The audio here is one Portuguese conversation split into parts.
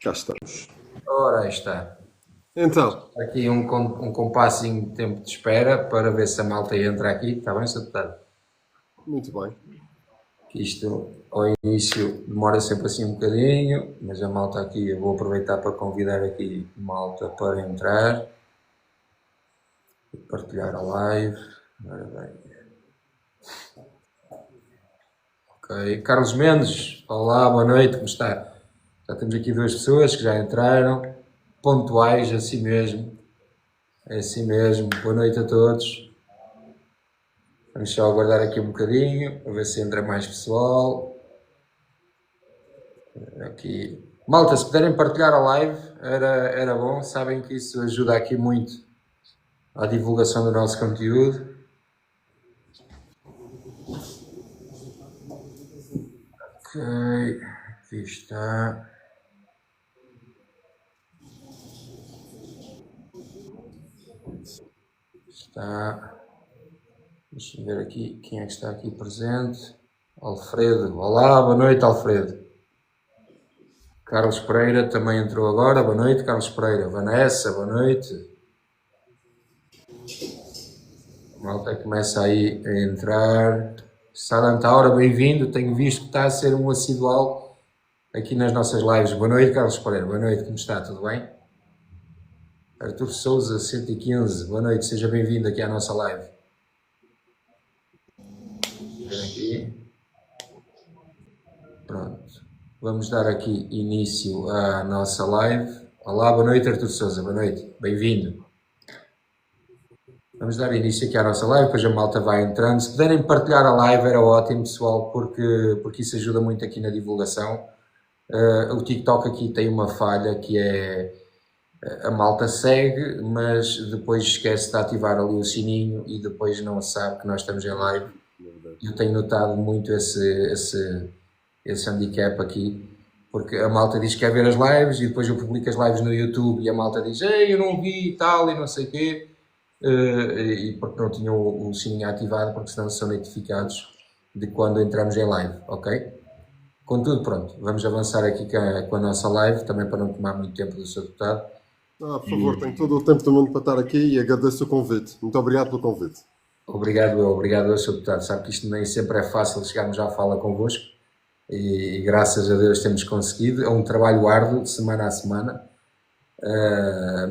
Cá estamos. Ora, aí está. Então, Aqui um compassinho de tempo de espera para ver se a malta entra aqui. Está bem, Sr. Deputado? muito bem. Que isto, ao início, demora sempre assim um bocadinho, mas a malta aqui, eu vou aproveitar para convidar aqui malta para entrar e partilhar a live. Ora bem. Ok. Carlos Mendes, olá, boa noite, como está? Já temos aqui duas pessoas que já entraram, pontuais, assim mesmo. É assim mesmo. Boa noite a todos. Vamos só aguardar aqui um bocadinho, para ver se entra mais pessoal. Aqui. Malta, se puderem partilhar a live, era bom. Sabem que isso ajuda aqui muito à divulgação do nosso conteúdo. Ok, aqui está. Está. Deixa eu ver aqui quem é que está aqui presente. Alfredo. Olá, boa noite, Alfredo. Carlos Pereira também entrou agora. Boa noite, Carlos Pereira. Vanessa, boa noite. A malta começa aí a entrar. Sarantaura, bem-vindo. Tenho visto que está a ser um assidual aqui nas nossas lives. Boa noite, Carlos Pereira. Boa noite, como está? Tudo bem? Artur Souza, 115. Boa noite, seja bem-vindo aqui à nossa live. Aqui. Pronto. Vamos dar aqui início à nossa live. Olá, boa noite, Artur Souza. Boa noite. Bem-vindo. Vamos dar início aqui à nossa live, depois a malta vai entrando. Se puderem partilhar a live era ótimo, pessoal, porque isso ajuda muito aqui na divulgação. O TikTok aqui tem uma falha que é a malta segue, mas depois esquece de ativar ali o sininho e depois não sabe que nós estamos em live. Eu tenho notado muito esse handicap aqui, porque a malta diz que quer ver as lives e depois eu publico as lives no YouTube e a malta diz ei, eu não vi e tal e não sei o quê. E porque não tinham o sininho ativado, porque senão são notificados de quando entramos em live, ok? Contudo, pronto, vamos avançar aqui com a nossa live, também para não tomar muito tempo do Sr. Deputado. Por favor, tenho todo o tempo do mundo para estar aqui e agradeço o convite. Muito obrigado pelo convite. Obrigado, Sr. Deputado. Sabe que isto nem sempre é fácil chegarmos à fala convosco e graças a Deus temos conseguido. É um trabalho árduo, de semana a semana,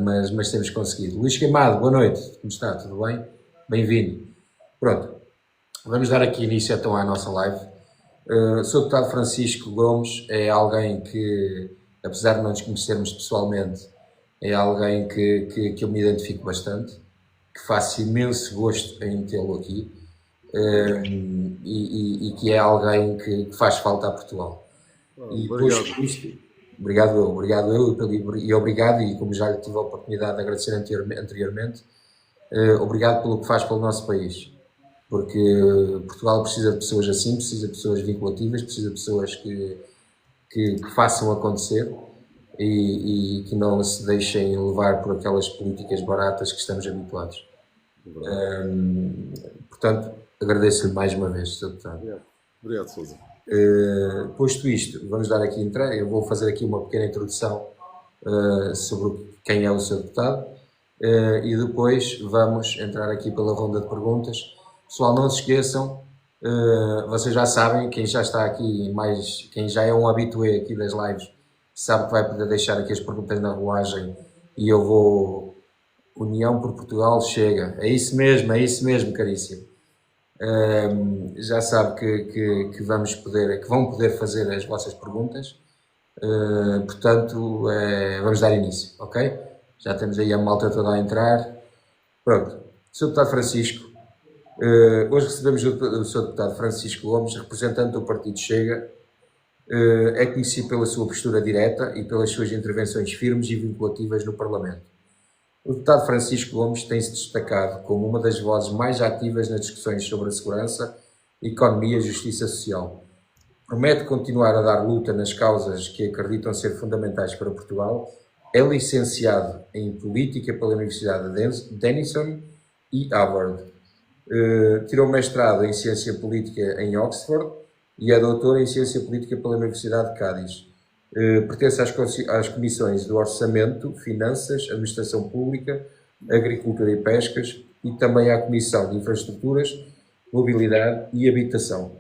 mas temos conseguido. Luís Queimado, boa noite, como está? Tudo bem? Bem-vindo. Pronto, vamos dar aqui início então à nossa live. O Sr. Deputado Francisco Gomes é alguém que, apesar de não nos conhecermos pessoalmente, é alguém que eu me identifico bastante, que faço imenso gosto em tê-lo aqui e que é alguém que faz falta a Portugal. E Obrigado. posto isto, obrigado eu e obrigado, e como já lhe tive a oportunidade de agradecer anteriormente, obrigado pelo que faz pelo nosso país. Porque Portugal precisa de pessoas assim, precisa de pessoas vinculativas, precisa de pessoas que façam acontecer e que não se deixem levar por aquelas políticas baratas que estamos habituados. Portanto, agradeço-lhe mais uma vez, Sr. Deputado. Obrigado, Sousa. Posto isto, vamos dar aqui entrada. Eu vou fazer aqui uma pequena introdução sobre quem é o Sr. Deputado e depois vamos entrar aqui pela ronda de perguntas. Pessoal, não se esqueçam, vocês já sabem, quem já está aqui, quem já é um habitué aqui das lives, sabe que vai poder deixar aqui as perguntas na rolagem e eu vou... União por Portugal chega. É isso mesmo, caríssimo. Já sabe que vão poder fazer as vossas perguntas. Portanto, vamos dar início, ok? Já temos aí a malta toda a entrar. Pronto. Sr. Deputado Francisco, hoje recebemos o Sr. Deputado Francisco Gomes, representante do Partido Chega. É conhecido pela sua postura direta e pelas suas intervenções firmes e vinculativas no Parlamento. O deputado Francisco Gomes tem-se destacado como uma das vozes mais ativas nas discussões sobre a segurança, economia e justiça social. Promete continuar a dar luta nas causas que acreditam ser fundamentais para Portugal. É licenciado em Política pela Universidade de Denison e Harvard. Tirou mestrado em Ciência Política em Oxford e é doutor em Ciência Política pela Universidade de Cádiz. Pertence às comissões do Orçamento, Finanças, Administração Pública, Agricultura e Pescas e também à Comissão de Infraestruturas, Mobilidade e Habitação.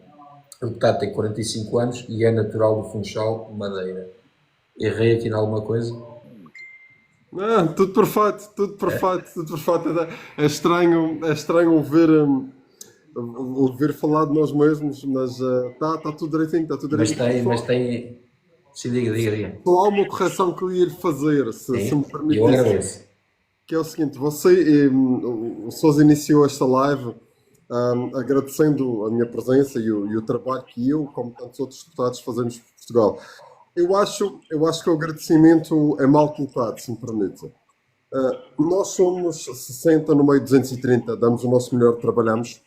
O deputado tem 45 anos e é natural do Funchal, Madeira. Errei aqui em alguma coisa? Não, tudo perfeito, tudo perfeito, tudo perfeito. É estranho ouvir falar de nós mesmos, mas tá tudo direitinho, está tudo Mas direitinho. tem, mas tem. Sim, diga. Só há uma correção que eu ia lhe fazer, se me Sim, eu permitisse, agradeço. que é o seguinte, o Sousa iniciou esta live agradecendo a minha presença e o trabalho que eu, como tantos outros deputados, fazemos por Portugal. Eu acho que o agradecimento é mal colocado, se me permite. Nós somos 60 no meio de 230, damos o nosso melhor, trabalhamos,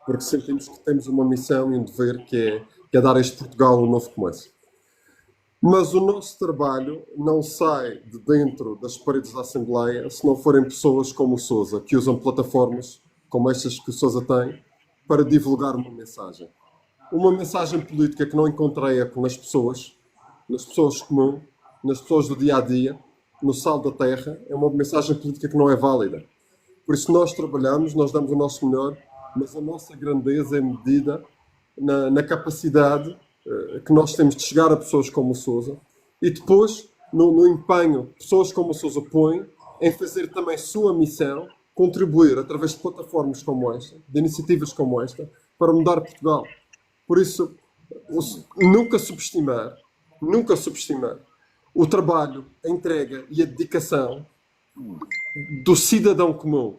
porque sentimos que temos uma missão e um dever que é dar a este Portugal um novo começo. Mas o nosso trabalho não sai de dentro das paredes da Assembleia se não forem pessoas como o Sousa, que usam plataformas como estas que o Sousa tem para divulgar uma mensagem. Uma mensagem política que não encontrei eco nas pessoas comuns, nas pessoas do dia a dia, no sal da terra. É uma mensagem política que não é válida. Por isso nós trabalhamos, nós damos o nosso melhor, mas a nossa grandeza é medida na capacidade que nós temos de chegar a pessoas como o Sousa e depois, no empenho que pessoas como o Sousa põem em fazer também sua missão, contribuir através de plataformas como esta, de iniciativas como esta, para mudar Portugal. Por isso, nunca subestimar, nunca subestimar o trabalho, a entrega e a dedicação do cidadão comum.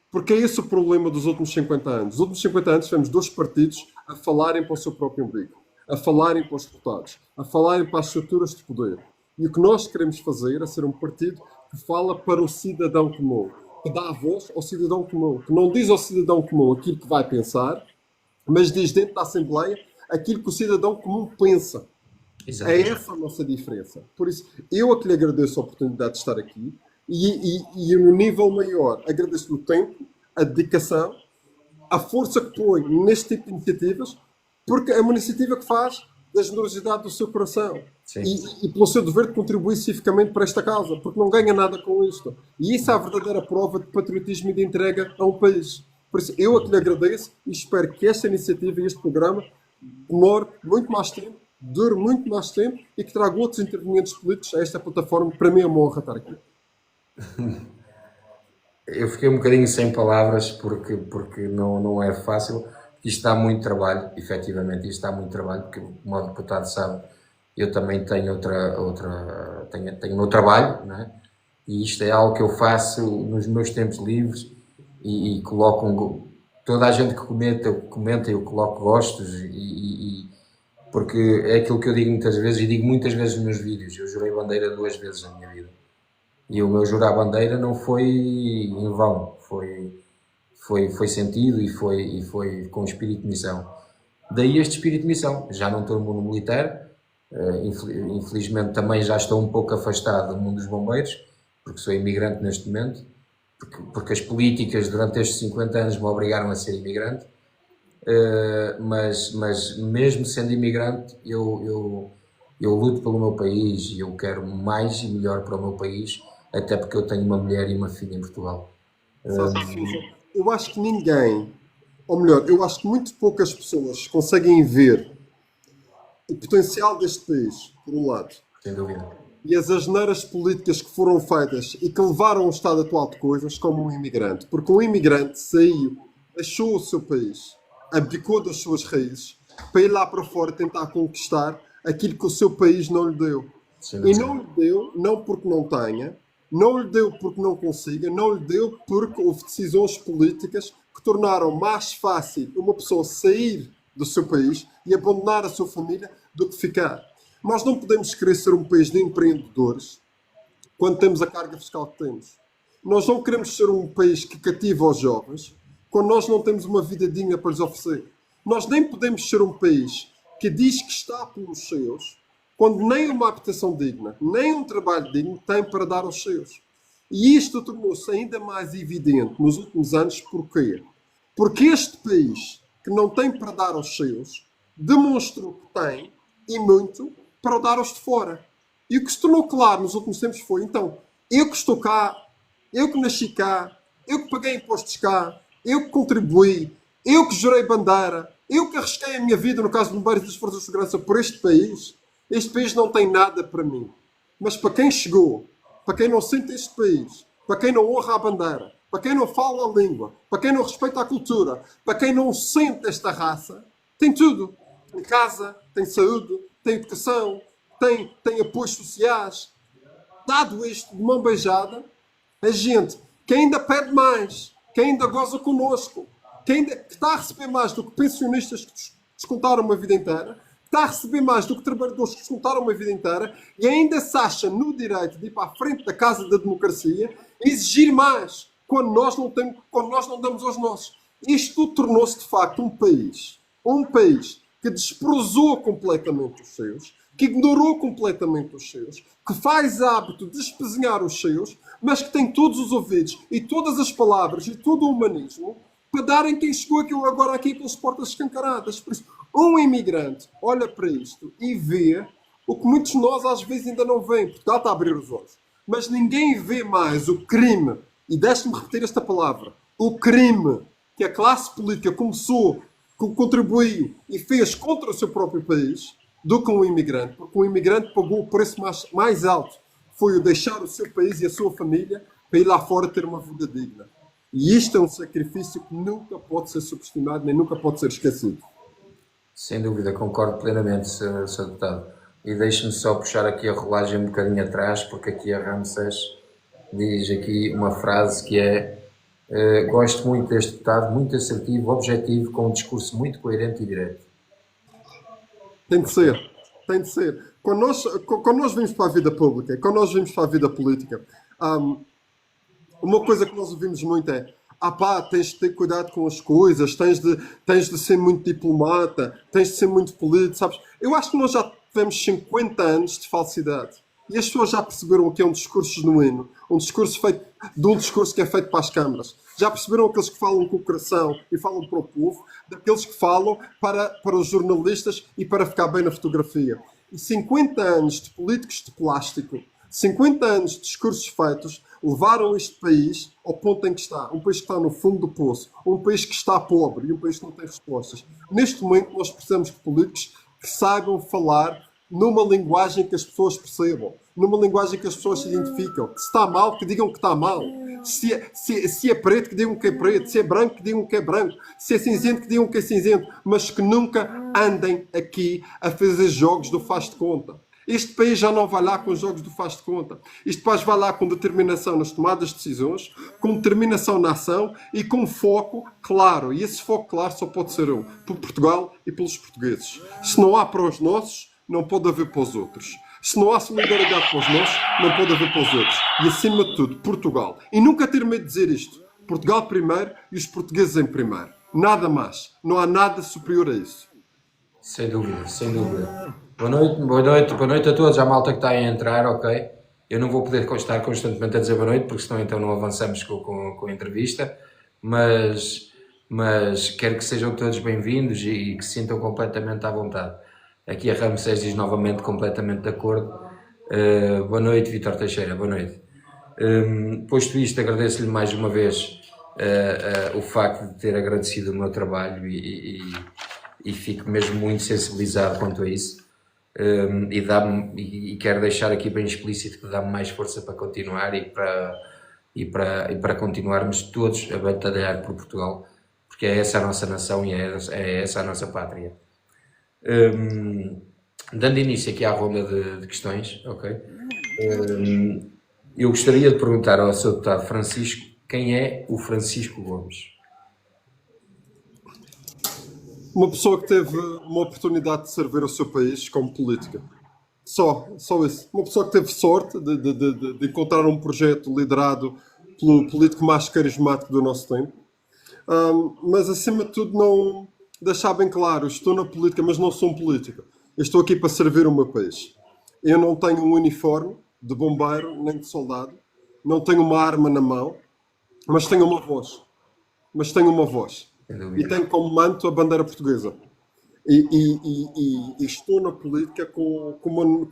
Porque é esse o problema dos últimos 50 anos. Nos últimos 50 anos tivemos dois partidos a falarem para o seu próprio umbigo, a falarem para os deputados, a falarem para as estruturas de poder. E o que nós queremos fazer é ser um partido que fala para o cidadão comum, que dá a voz ao cidadão comum, que não diz ao cidadão comum aquilo que vai pensar, mas diz dentro da Assembleia aquilo que o cidadão comum pensa. É Exatamente. essa a nossa diferença. Por isso, eu a que lhe agradeço a oportunidade de estar aqui e no nível maior, agradeço o tempo, a dedicação, a força que põe neste tipo de iniciativas, porque é uma iniciativa que faz da generosidade do seu coração Sim. e pelo seu dever de contribuir civificamente para esta causa, porque não ganha nada com isto. E isso é a verdadeira prova de patriotismo e de entrega a um país. Por isso, eu a que lhe agradeço e espero que esta iniciativa e este programa demore muito mais tempo, dure muito mais tempo e que traga outros intervenientes políticos a esta plataforma. Para mim é uma honra estar aqui. Eu fiquei um bocadinho sem palavras porque não é fácil. Isto dá muito trabalho, efetivamente, isto dá muito trabalho, porque, como o deputado sabe, eu também tenho tenho o meu trabalho, não é? E isto é algo que eu faço nos meus tempos livres e coloco toda a gente que comenta, eu coloco gostos porque é aquilo que eu digo muitas vezes e digo muitas vezes nos meus vídeos. Eu jurei bandeira 2 vezes na minha vida. E o meu jurar bandeira não foi em vão, foi sentido e foi com espírito de missão. Daí este espírito de missão. Já não estou no mundo militar, infelizmente também já estou um pouco afastado do mundo dos bombeiros, porque sou imigrante neste momento, porque as políticas durante estes 50 anos me obrigaram a ser imigrante, mas mesmo sendo imigrante eu luto pelo meu país e eu quero mais e melhor para o meu país, até porque eu tenho uma mulher e uma filha em Portugal. Sabe, Sousa, eu acho que ninguém, ou melhor, eu acho que muito poucas pessoas conseguem ver o potencial deste país, por um lado, Sem dúvida. e as asneiras políticas que foram feitas e que levaram ao estado atual de coisas como um imigrante. Porque um imigrante saiu, deixou o seu país, abdicou das suas raízes, para ir lá para fora tentar conquistar aquilo que o seu país não lhe deu. Sem E dúvida. não lhe deu, não porque não tenha, não lhe deu porque não consiga, não lhe deu porque houve decisões políticas que tornaram mais fácil uma pessoa sair do seu país e abandonar a sua família do que ficar. Nós não podemos querer ser um país de empreendedores quando temos a carga fiscal que temos. Nós não queremos ser um país que cativa os jovens quando nós não temos uma vida digna para lhes oferecer. Nós nem podemos ser um país que diz que está pelos seus quando nem uma habitação digna, nem um trabalho digno tem para dar aos seus. E isto tornou-se ainda mais evidente nos últimos anos. Porquê? Porque este país, que não tem para dar aos seus, demonstrou que tem, e muito, para o dar aos de fora. E o que se tornou claro nos últimos tempos foi, então, eu que estou cá, eu que nasci cá, eu que paguei impostos cá, eu que contribuí, eu que jurei bandeira, eu que arrisquei a minha vida, no caso de bombeiros e das forças de segurança, por este país não tem nada para mim. Mas para quem chegou, para quem não sente este país, para quem não honra a bandeira, para quem não fala a língua, para quem não respeita a cultura, para quem não sente esta raça, tem tudo. Tem casa, tem saúde, tem educação, tem apoios sociais. Dado isto de mão beijada, a gente que ainda pede mais, que ainda goza connosco, que está a receber mais do que pensionistas que descontaram uma vida inteira, que está a receber mais do que trabalhadores que descontaram uma vida inteira e ainda se acha no direito de ir para a frente da casa da democracia e exigir mais quando nós não damos aos nossos. Isto tornou-se de facto um país que desprezou completamente os seus, que ignorou completamente os seus, que faz hábito de espezinhar os seus, mas que tem todos os ouvidos e todas as palavras e todo o humanismo para darem quem chegou agora aqui pelas portas escancaradas. Por isso, um imigrante olha para isto e vê o que muitos de nós às vezes ainda não veem. Portugal está a abrir os olhos. Mas ninguém vê mais o crime, e deixe-me repetir esta palavra, o crime que a classe política começou, que contribuiu e fez contra o seu próprio país, do que um imigrante. Porque um imigrante pagou o preço mais alto. Foi o deixar o seu país e a sua família para ir lá fora ter uma vida digna. E isto é um sacrifício que nunca pode ser subestimado, nem nunca pode ser esquecido. Sem dúvida, concordo plenamente, Sr. Deputado. E deixe-me só puxar aqui a rolagem um bocadinho atrás, porque aqui a Ramsés diz aqui uma frase que é gosto muito deste deputado, muito assertivo, objetivo, com um discurso muito coerente e direto. Tem de ser, tem de ser. Quando nós vimos para a vida pública, quando nós vimos para a vida política, uma coisa que nós ouvimos muito é tens de ter cuidado com as coisas, tens de ser muito diplomata, tens de ser muito polido, sabes? Eu acho que nós já tivemos 50 anos de falsidade. E as pessoas já perceberam que é um discurso genuíno, um discurso que é feito para as câmaras. Já perceberam aqueles que falam com o coração e falam para o povo, daqueles que falam para os jornalistas e para ficar bem na fotografia. E 50 anos de políticos de plástico, 50 anos de discursos feitos, levaram este país ao ponto em que está. Um país que está no fundo do poço, um país que está pobre e um país que não tem respostas. Neste momento nós precisamos de políticos que saibam falar numa linguagem que as pessoas percebam, numa linguagem que as pessoas se identificam. Se está mal, que digam que está mal. Se é preto, que digam que é preto. Se é branco, que digam que é branco. Se é cinzento, que digam que é cinzento. Mas que nunca andem aqui a fazer jogos do faz de conta. Este país já não vai lá com os jogos do faz de conta. Este país vai lá com determinação nas tomadas de decisões, com determinação na ação e com foco claro. E esse foco claro só pode ser por Portugal e pelos portugueses. Se não há para os nossos, não pode haver para os outros. Se não há solidariedade para os nossos, não pode haver para os outros. E acima de tudo, Portugal. E nunca ter medo de dizer isto. Portugal primeiro e os portugueses em primeiro. Nada mais. Não há nada superior a isso. Sem dúvida, sem dúvida. Boa noite a todos, à malta que está a entrar, ok? Eu não vou poder estar constantemente a dizer boa noite, porque senão então não avançamos com a entrevista, mas quero que sejam todos bem-vindos e que se sintam completamente à vontade. Aqui a Ramsés diz novamente completamente de acordo. Boa noite, Vítor Teixeira, boa noite. Posto isto, agradeço-lhe mais uma vez o facto de ter agradecido o meu trabalho e fico mesmo muito sensibilizado quanto a isso. E quero deixar aqui bem explícito que dá-me mais força para continuar e para continuarmos todos a batalhar por Portugal, porque é essa a nossa nação e é essa a nossa pátria. Dando início aqui à ronda de questões, ok? Eu gostaria de perguntar ao Sr. Deputado Francisco quem é o Francisco Gomes? Uma pessoa que teve uma oportunidade de servir o seu país como política. Só isso. Uma pessoa que teve sorte de encontrar um projeto liderado pelo político mais carismático do nosso tempo. Mas, acima de tudo, não deixar bem claro, estou na política, mas não sou um político. Eu estou aqui para servir o meu país. Eu não tenho um uniforme de bombeiro, nem de soldado. Não tenho uma arma na mão, mas tenho uma voz. E tenho como manto a bandeira portuguesa. E estou na política com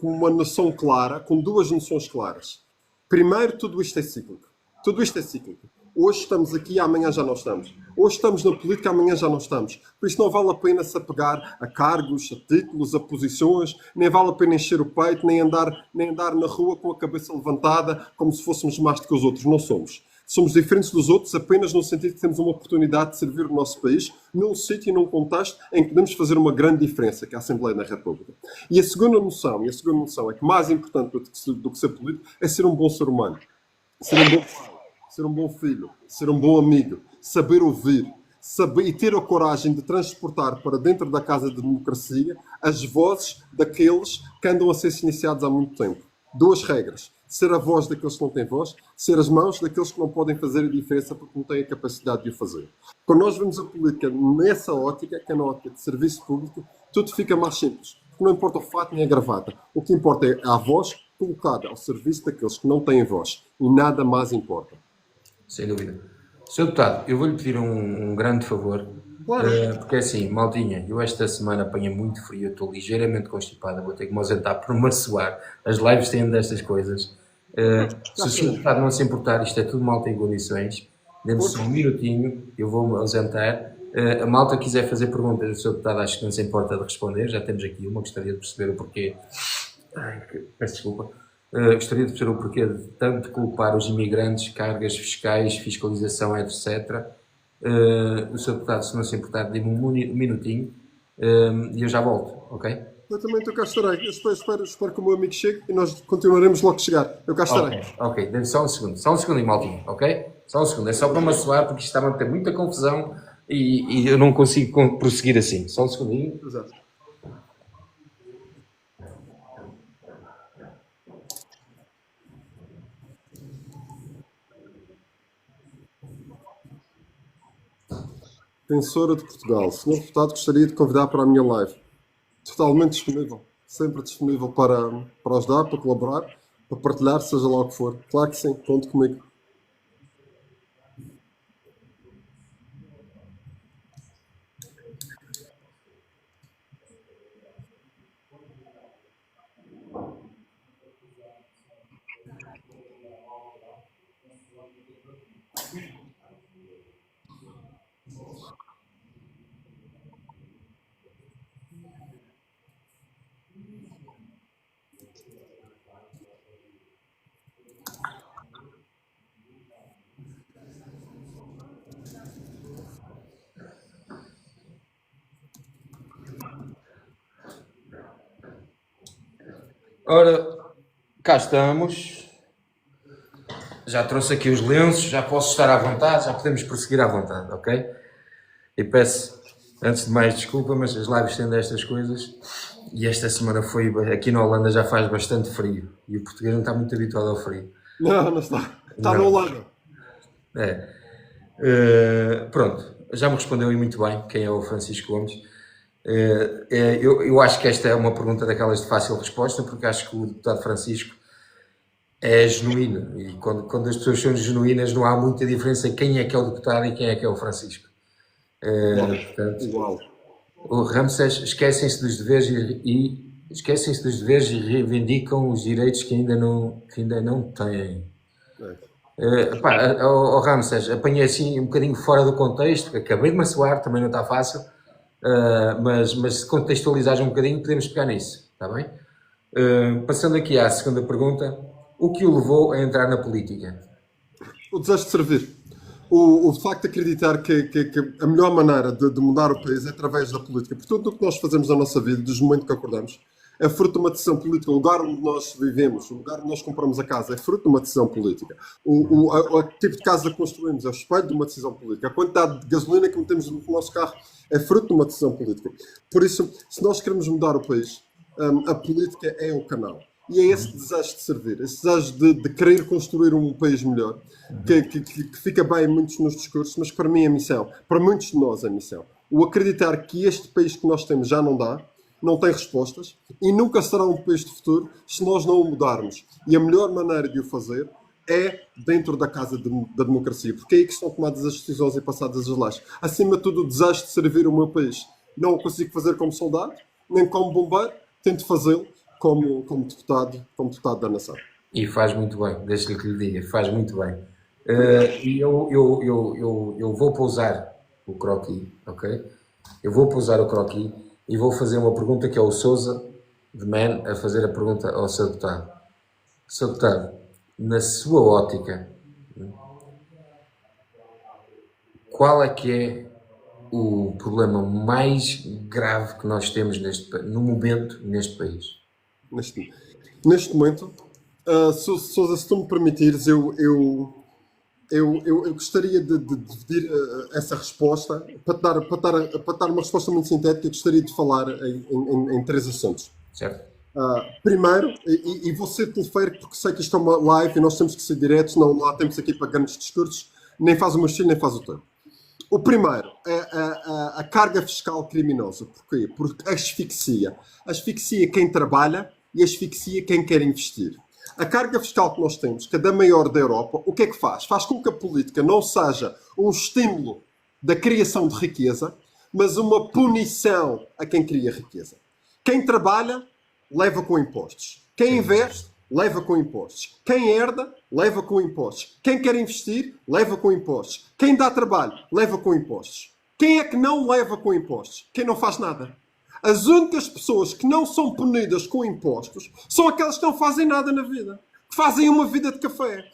uma noção clara, com duas noções claras. Primeiro, tudo isto é cíclico. Tudo isto é cíclico. Hoje estamos aqui, amanhã já não estamos. Hoje estamos na política, amanhã já não estamos. Por isso não vale a pena se apegar a cargos, a títulos, a posições, nem vale a pena encher o peito, nem andar na rua com a cabeça levantada como se fôssemos mais do que os outros. Não somos. Somos diferentes dos outros apenas no sentido que temos uma oportunidade de servir o nosso país num sítio e num contexto em que podemos fazer uma grande diferença, que é a Assembleia da República. E a segunda noção é que mais importante do que ser político é ser um bom ser humano. Ser um bom pai, ser um bom filho, ser um bom amigo, saber ouvir, saber e ter a coragem de transportar para dentro da casa da democracia as vozes daqueles que andam a ser silenciados há muito tempo. Duas regras. Ser a voz daqueles que não têm voz, ser as mãos daqueles que não podem fazer a diferença porque não têm a capacidade de o fazer. Quando nós vemos a política nessa ótica, que é na ótica de serviço público, tudo fica mais simples. Não importa o fato nem a gravata. O que importa é a voz colocada ao serviço daqueles que não têm voz. E nada mais importa. Sem dúvida. Sr. Deputado, eu vou-lhe pedir um grande favor. Claro. Porque é assim, maltinha, eu esta semana apanhei muito frio, estou ligeiramente constipada, vou ter que me ausentar por me suar. As lives têm destas coisas. Se o Sr. Deputado não se importar, isto é tudo malta em condições, dê-me só um minutinho, eu vou-me ausentar. A malta quiser fazer perguntas, o Sr. Deputado acho que não se importa de responder, já temos aqui uma, gostaria de perceber o porquê. Peço desculpa. Gostaria de perceber o porquê de tanto culpar os imigrantes, cargas fiscais, fiscalização, etc. O Sr. Deputado, se não se importar, dê-me um minutinho e eu já volto, ok? Eu também estou cá estarei. Eu espero que o meu amigo chegue e nós continuaremos logo que chegar. Eu cá estarei. Ok, dê-me só um segundo, maltinho, ok? Só um segundo, é só para me assoar porque isto está a ter muita confusão e eu não consigo prosseguir assim. Só um segundinho. Exato. Defensora de Portugal. Senhor Deputado, gostaria de convidar para a minha live. Totalmente disponível. Sempre disponível para ajudar, para colaborar, para partilhar, seja lá o que for. Claro que sim, conte comigo. Ora, cá estamos. Já trouxe aqui os lenços, já posso estar à vontade, já podemos prosseguir à vontade, ok? E peço, antes de mais, desculpa, mas as lives têm destas coisas. E esta semana aqui na Holanda já faz bastante frio. E o português não está muito habituado ao frio. Não está. Está no Holanda. Pronto, já me respondeu aí muito bem quem é o Francisco Gomes. Eu acho que esta é uma pergunta daquelas de fácil resposta, porque acho que o deputado Francisco é genuíno. E quando as pessoas são genuínas, não há muita diferença em quem é que é o deputado e quem é que é o Francisco. Portanto, Igual. o Ramsés esquecem-se dos deveres e reivindicam os direitos que ainda não têm. Ramsés, apanhei assim um bocadinho fora do contexto, acabei de me assoar, também não está fácil, mas se contextualizares um bocadinho podemos pegar nisso, está bem? Passando aqui à segunda pergunta, o que o levou a entrar na política? O desejo de servir. O facto de acreditar que a melhor maneira de mudar o país é através da política. Por tudo o que nós fazemos na nossa vida, desde o momento que acordamos, é fruto de uma decisão política. O lugar onde nós vivemos, o lugar onde nós compramos a casa, é fruto de uma decisão política. O tipo de casa que construímos é o espelho de uma decisão política. A quantidade de gasolina que metemos no nosso carro é fruto de uma decisão política. Por isso, se nós queremos mudar o país, a política é o canal. E é esse desejo de servir, esse desejo de querer construir um país melhor, que fica bem muitos nos discursos, mas para mim é missão, para muitos de nós é missão. O acreditar que este país que nós temos já não dá, não tem respostas e nunca será um país de futuro se nós não o mudarmos. E a melhor maneira de o fazer é dentro da casa da democracia, porque é aí que estão tomadas as decisões e passadas as leis. Acima de tudo, o desejo de servir o meu país. Não o consigo fazer como soldado, nem como bombeiro, tento fazê-lo como deputado da nação. E faz muito bem, deixa-lhe que lhe diga, faz muito bem. Obrigado. E eu vou pousar o croquis, ok? Eu vou pousar o croquis e vou fazer uma pergunta que é o Sousa, de Man, a fazer a pergunta ao Sr. Deputado. Sr. Deputado, na sua ótica, qual é que é o problema mais grave que nós temos no momento neste país? Neste momento, Sousa, se tu me permitires, eu gostaria de dividir essa resposta para dar uma resposta muito sintética. Eu gostaria de falar em três assuntos. Certo? Primeiro, e vou ser teleférico porque sei que isto é uma live e nós temos que ser diretos, não há tempos aqui para grandes discursos, nem faz o meu estilo, nem faz o teu. O primeiro é a carga fiscal criminosa. Porquê? Porque asfixia. Asfixia quem trabalha e asfixia quem quer investir. A carga fiscal que nós temos, que é da maior da Europa, o que é que faz? Faz com que a política não seja um estímulo da criação de riqueza, mas uma punição a quem cria riqueza. Quem trabalha, leva com impostos. Quem investe, leva com impostos. Quem herda, leva com impostos. Quem quer investir, leva com impostos. Quem dá trabalho, leva com impostos. Quem é que não leva com impostos? Quem não faz nada. As únicas pessoas que não são punidas com impostos são aquelas que não fazem nada na vida. Que fazem uma vida de café.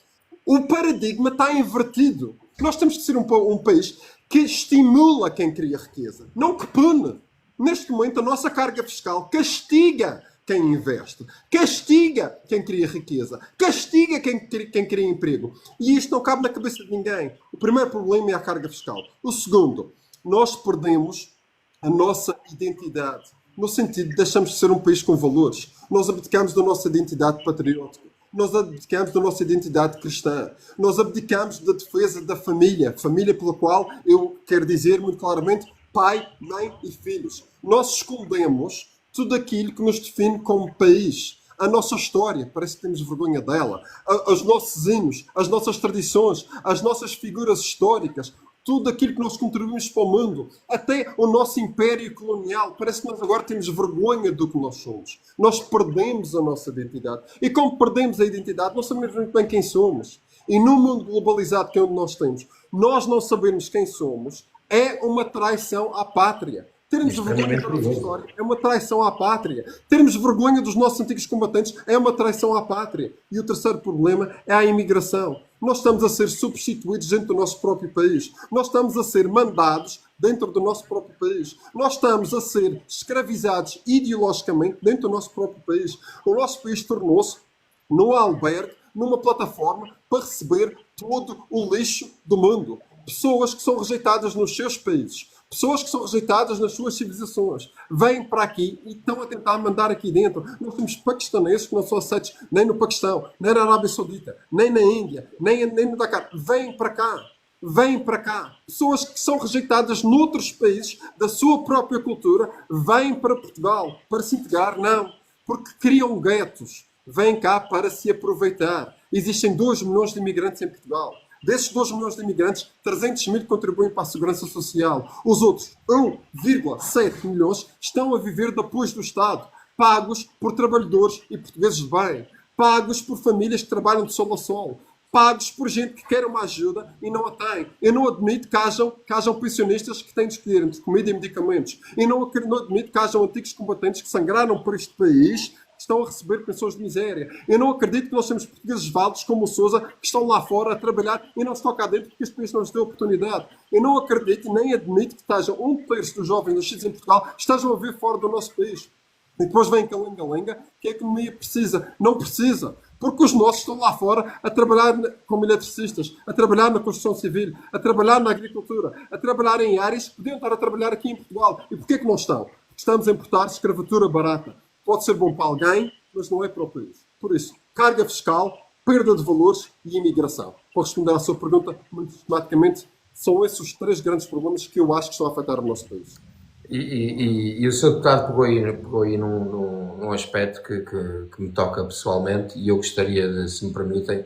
O paradigma está invertido. Nós temos que ser um país que estimula quem cria riqueza, não que pune. Neste momento, a nossa carga fiscal castiga quem investe, castiga quem cria riqueza, castiga quem cria emprego. E isto não cabe na cabeça de ninguém. O primeiro problema é a carga fiscal. O segundo, nós perdemos a nossa identidade, no sentido de deixamos de ser um país com valores. Nós abdicamos da nossa identidade patriótica. Nós abdicamos da nossa identidade cristã. Nós abdicamos da defesa da família. Família pela qual eu quero dizer muito claramente pai, mãe e filhos. Nós escondemos tudo aquilo que nos define como país. A nossa história, parece que temos vergonha dela. Os nossos hinos, as nossas tradições, as nossas figuras históricas, tudo aquilo que nós contribuímos para o mundo, até o nosso império colonial. Parece que nós agora temos vergonha do que nós somos. Nós perdemos a nossa identidade. E como perdemos a identidade, não sabemos muito bem quem somos. E no mundo globalizado que é onde nós temos, nós não sabemos quem somos, é uma traição à pátria. Termos vergonha da nossa história é uma traição à pátria. Termos vergonha dos nossos antigos combatentes é uma traição à pátria. E o terceiro problema é a imigração. Nós estamos a ser substituídos dentro do nosso próprio país. Nós estamos a ser mandados dentro do nosso próprio país. Nós estamos a ser escravizados ideologicamente dentro do nosso próprio país. O nosso país tornou-se num albergue, numa plataforma para receber todo o lixo do mundo. Pessoas que são rejeitadas nos seus países. Pessoas que são rejeitadas nas suas civilizações vêm para aqui e estão a tentar mandar aqui dentro. Nós temos paquistaneses que não são aceitos nem no Paquistão, nem na Arábia Saudita, nem na Índia, nem no Dakar. Vêm para cá. Vêm para cá. Pessoas que são rejeitadas noutros países da sua própria cultura vêm para Portugal para se integrar. Não. Porque criam guetos. Vêm cá para se aproveitar. Existem 2 milhões de imigrantes em Portugal. Desses 2 milhões de imigrantes, 300 mil contribuem para a segurança social. Os outros 1,7 milhões estão a viver de apoios do Estado, pagos por trabalhadores e portugueses de bem, pagos por famílias que trabalham de sol a sol, pagos por gente que quer uma ajuda e não a tem. Eu não admito que hajam pensionistas que têm de escolher entre comida e medicamentos. E não admito que hajam antigos combatentes que sangraram por este país, que estão a receber pensões de miséria. Eu não acredito que nós temos portugueses válidos como o Sousa, que estão lá fora a trabalhar e não estão cá dentro porque este país não nos deu oportunidade. Eu não acredito e nem admito que estejam 1/3 dos jovens nascidos em Portugal estejam a ver fora do nosso país. E depois vem calenga-lenga que a economia precisa. Não precisa. Porque os nossos estão lá fora a trabalhar como eletricistas, a trabalhar na construção civil, a trabalhar na agricultura, a trabalhar em áreas que podiam estar a trabalhar aqui em Portugal. E porquê que não estão? Estamos a importar escravatura barata. Pode ser bom para alguém, mas não é para o país. Por isso, carga fiscal, perda de valores e imigração. Para responder à sua pergunta, muito sistematicamente, são esses os 3 grandes problemas que eu acho que estão a afetar o nosso país. E o Sr. Deputado pegou aí num aspecto que me toca pessoalmente e eu gostaria se me permitem,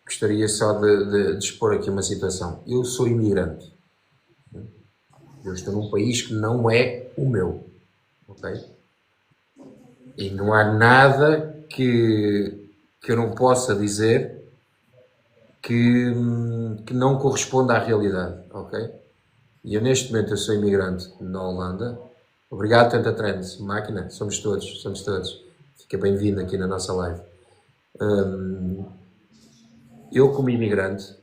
gostaria só de expor aqui uma situação. Eu sou imigrante. Eu estou num país que não é o meu, ok? E não há nada que eu não possa dizer que não corresponda à realidade, ok? E eu neste momento eu sou imigrante na Holanda. Obrigado, Tanta Trends, máquina, somos todos. Fica bem-vindo aqui na nossa live. Eu como imigrante,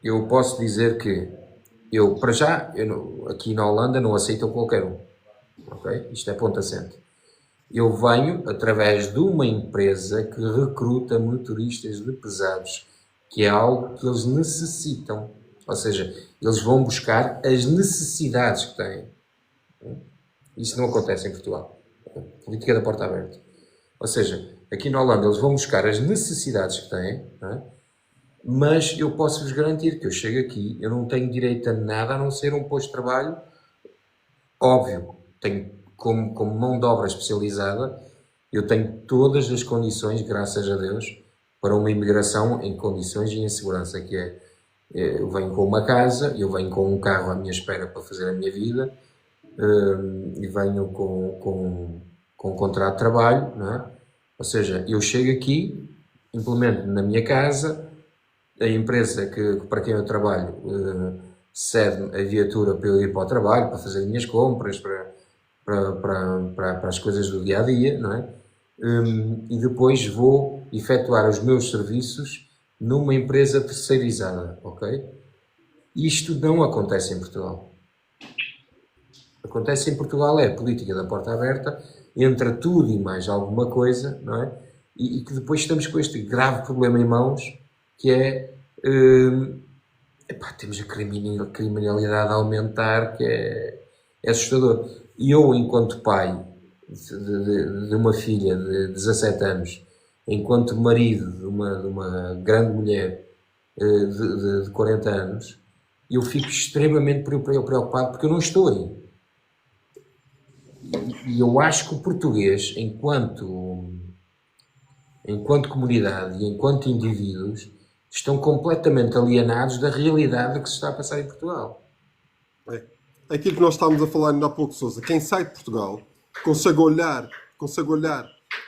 eu posso dizer que eu, para já, aqui na Holanda não aceitam qualquer um, ok? Isto é ponto assente. Eu venho através de uma empresa que recruta motoristas de pesados, que é algo que eles necessitam. Ou seja, eles vão buscar as necessidades que têm. Isso não acontece em Portugal. Política da porta aberta. Ou seja, aqui na Holanda eles vão buscar as necessidades que têm, não é? Mas eu posso-vos garantir que eu chego aqui, eu não tenho direito a nada a não ser um posto de trabalho. Óbvio, tenho como mão de obra especializada, eu tenho todas as condições, graças a Deus, para uma imigração em condições e em segurança, que é, eu venho com uma casa, eu venho com um carro à minha espera para fazer a minha vida, e venho com um contrato de trabalho, não é? Ou seja, eu chego aqui, implemento na minha casa, a empresa para quem eu trabalho cede-me a viatura para eu ir para o trabalho, para fazer as minhas compras, para as coisas do dia a dia, não é? E depois vou efetuar os meus serviços numa empresa terceirizada, ok? Isto não acontece em Portugal. Acontece em Portugal é a política da porta aberta, entra tudo e mais alguma coisa, não é? E que depois estamos com este grave problema em mãos, que é, temos a criminalidade a aumentar, que é assustador. E eu, enquanto pai de uma filha de 17 anos, enquanto marido de uma grande mulher de 40 anos, eu fico extremamente preocupado porque eu não estou aí. E eu acho que o português, enquanto comunidade e enquanto indivíduos, estão completamente alienados da realidade que se está a passar em Portugal. É. Aquilo que nós estávamos a falar ainda há pouco, Sousa, quem sai de Portugal consegue olhar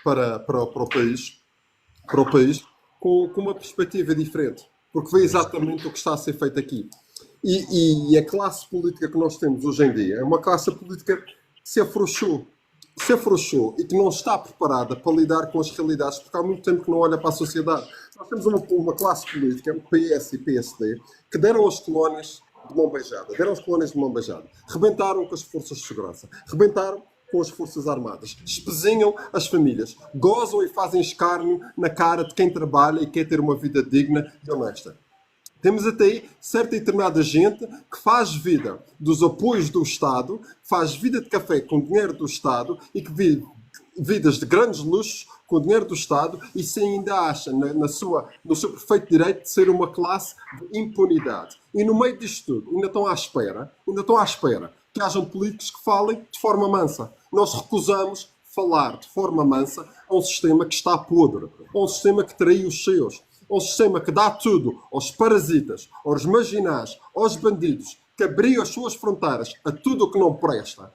para o país com uma perspectiva diferente, porque vê exatamente o que está a ser feito aqui. E a classe política que nós temos hoje em dia é uma classe política que se afrouxou e que não está preparada para lidar com as realidades, porque há muito tempo que não olha para a sociedade. Nós temos uma classe política, o PS e PSD, que deram as colónias de mão beijada, rebentaram com as forças de segurança, rebentaram com as forças armadas, espezinham as famílias, gozam e fazem escárnio na cara de quem trabalha e quer ter uma vida digna e honesta. Temos até aí certa e determinada gente que faz vida dos apoios do Estado, faz vida de café com dinheiro do Estado e que vive vidas de grandes luxos com dinheiro do Estado e se ainda acha no seu perfeito direito de ser uma classe de impunidade. E no meio disto tudo, ainda estão à espera que hajam políticos que falem de forma mansa. Nós recusamos falar de forma mansa a um sistema que está podre, a um sistema que traiu os seus, um sistema que dá tudo aos parasitas, aos marginais, aos bandidos, que abriu as suas fronteiras a tudo o que não presta,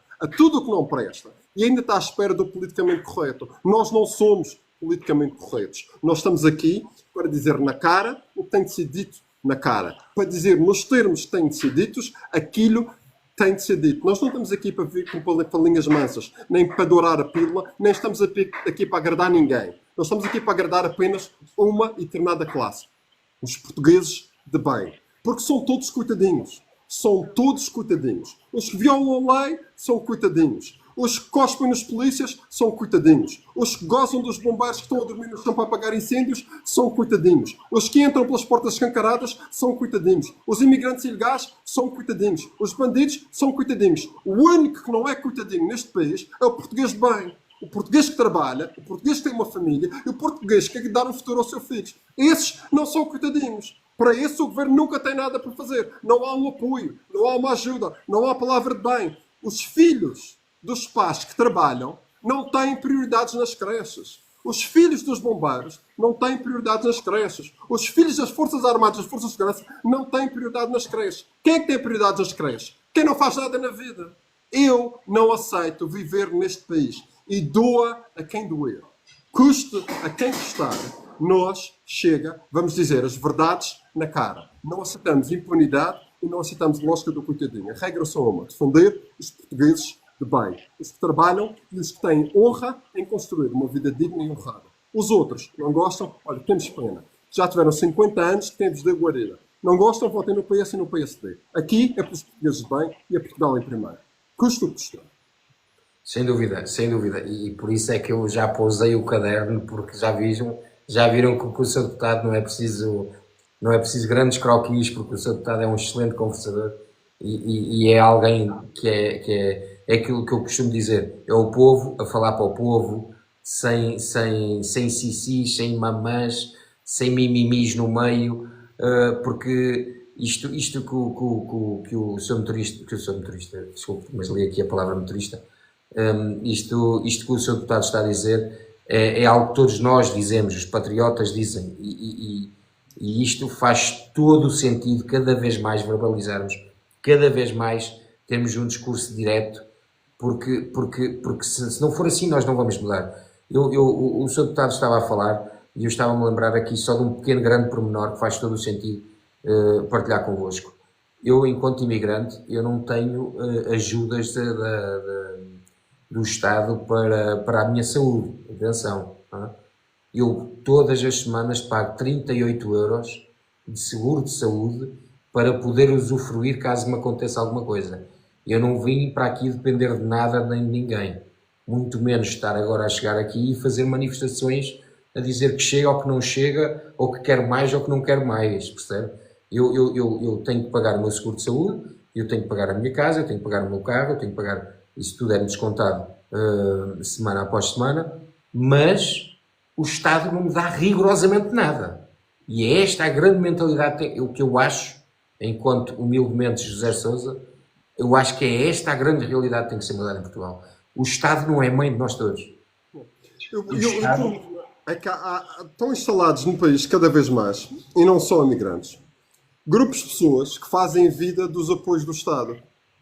e ainda está à espera do politicamente correto. Nós não somos politicamente corretos. Nós estamos aqui para dizer na cara o que tem de ser dito na cara, para dizer nos termos que têm de ser ditos aquilo tem de ser dito. Nós não estamos aqui para vir com palinhas mansas, nem para dourar a pílula, nem estamos aqui para agradar ninguém. Nós estamos aqui para agradar apenas uma determinada classe. Os portugueses de bem. Porque são todos coitadinhos. Os que violam a lei são coitadinhos. Os que cospem nos polícias são coitadinhos. Os que gozam dos bombeiros que estão a dormir no chão para apagar incêndios são coitadinhos. Os que entram pelas portas escancaradas são coitadinhos. Os imigrantes ilegais são coitadinhos. Os bandidos são coitadinhos. O único que não é coitadinho neste país é o português de bem. O português que trabalha, o português que tem uma família e o português que quer dar um futuro aos seus filhos. Esses não são coitadinhos. Para esse o governo nunca tem nada para fazer. Não há um apoio, não há uma ajuda, não há palavra de bem. Os filhos dos pais que trabalham não têm prioridades nas creches. Os filhos dos bombeiros não têm prioridade nas creches. Os filhos das Forças Armadas, das Forças de Segurança, não têm prioridade nas creches. Quem é que tem prioridade nas creches? Quem não faz nada na vida. Eu não aceito viver neste país. E doa a quem doer. Custe a quem custar. Nós, Chega, vamos dizer as verdades na cara. Não aceitamos impunidade e não aceitamos lógica do coitadinho. A regra só uma: defender os portugueses de bem. Os que trabalham e os que têm honra em construir uma vida digna e honrada. Os outros não gostam, olha, temos pena. Já tiveram 50 anos que têm-vos de guarida. Não gostam, votem no PS e no PSD. Aqui é pelos portugueses de bem e é Portugal em primeiro. Custa o que custar. Sem dúvida, sem dúvida. E por isso é que eu já pousei o caderno, porque já viram que o seu deputado não é preciso grandes croquis, porque o seu deputado é um excelente conversador e é alguém é aquilo que eu costumo dizer, é o povo a falar para o povo, sem sissis, sem mamãs, sem mimimis no meio, porque isto que o seu motorista, desculpe, mas li aqui a palavra motorista, isto que o seu deputado está a dizer é algo que todos nós dizemos, os patriotas dizem, e isto faz todo o sentido cada vez mais verbalizarmos, cada vez mais termos um discurso direto, porque se não for assim nós não vamos mudar. O seu deputado estava a falar e eu estava-me a lembrar aqui só de um pequeno grande pormenor que faz todo o sentido partilhar convosco. Eu, enquanto imigrante, eu não tenho ajudas do Estado para a minha saúde. Atenção. Não é? Eu todas as semanas pago 38 euros de seguro de saúde para poder usufruir caso me aconteça alguma coisa. Eu não vim para aqui depender de nada nem de ninguém. Muito menos estar agora a chegar aqui e fazer manifestações a dizer que chega ou que não chega, ou que quero mais ou que não quero mais, percebe? Eu tenho que pagar o meu seguro de saúde, eu tenho que pagar a minha casa, eu tenho que pagar o meu carro, eu tenho que pagar, isso tudo é-me descontado semana após semana, mas o Estado não me dá rigorosamente nada. E é esta a grande mentalidade, o que eu acho, enquanto humildemente José Sousa, eu acho que é esta a grande realidade que tem que ser mudada em Portugal. O Estado não é mãe de nós todos. É que estão instalados no país cada vez mais, e não só imigrantes, grupos de pessoas que fazem vida dos apoios do Estado.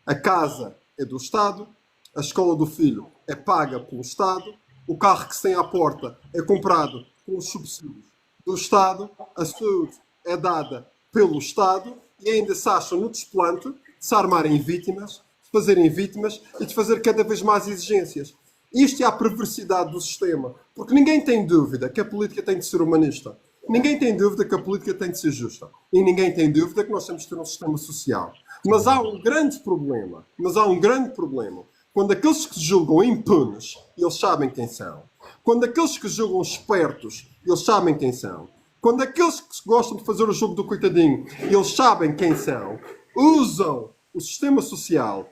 A casa é do Estado, a escola do filho é paga pelo Estado, o carro que se tem à porta é comprado com os subsídios do Estado, a saúde é dada pelo Estado e ainda se acham no desplante de se armarem vítimas, de fazerem vítimas e de fazer cada vez mais exigências. Isto é a perversidade do sistema, porque ninguém tem dúvida que a política tem de ser humanista. Ninguém tem dúvida que a política tem de ser justa. E ninguém tem dúvida que nós temos de ter um sistema social. Mas há um grande problema. Quando aqueles que julgam impunes, eles sabem quem são. Quando aqueles que julgam espertos, eles sabem quem são. Quando aqueles que gostam de fazer o jogo do coitadinho, eles sabem quem são, usam o sistema social,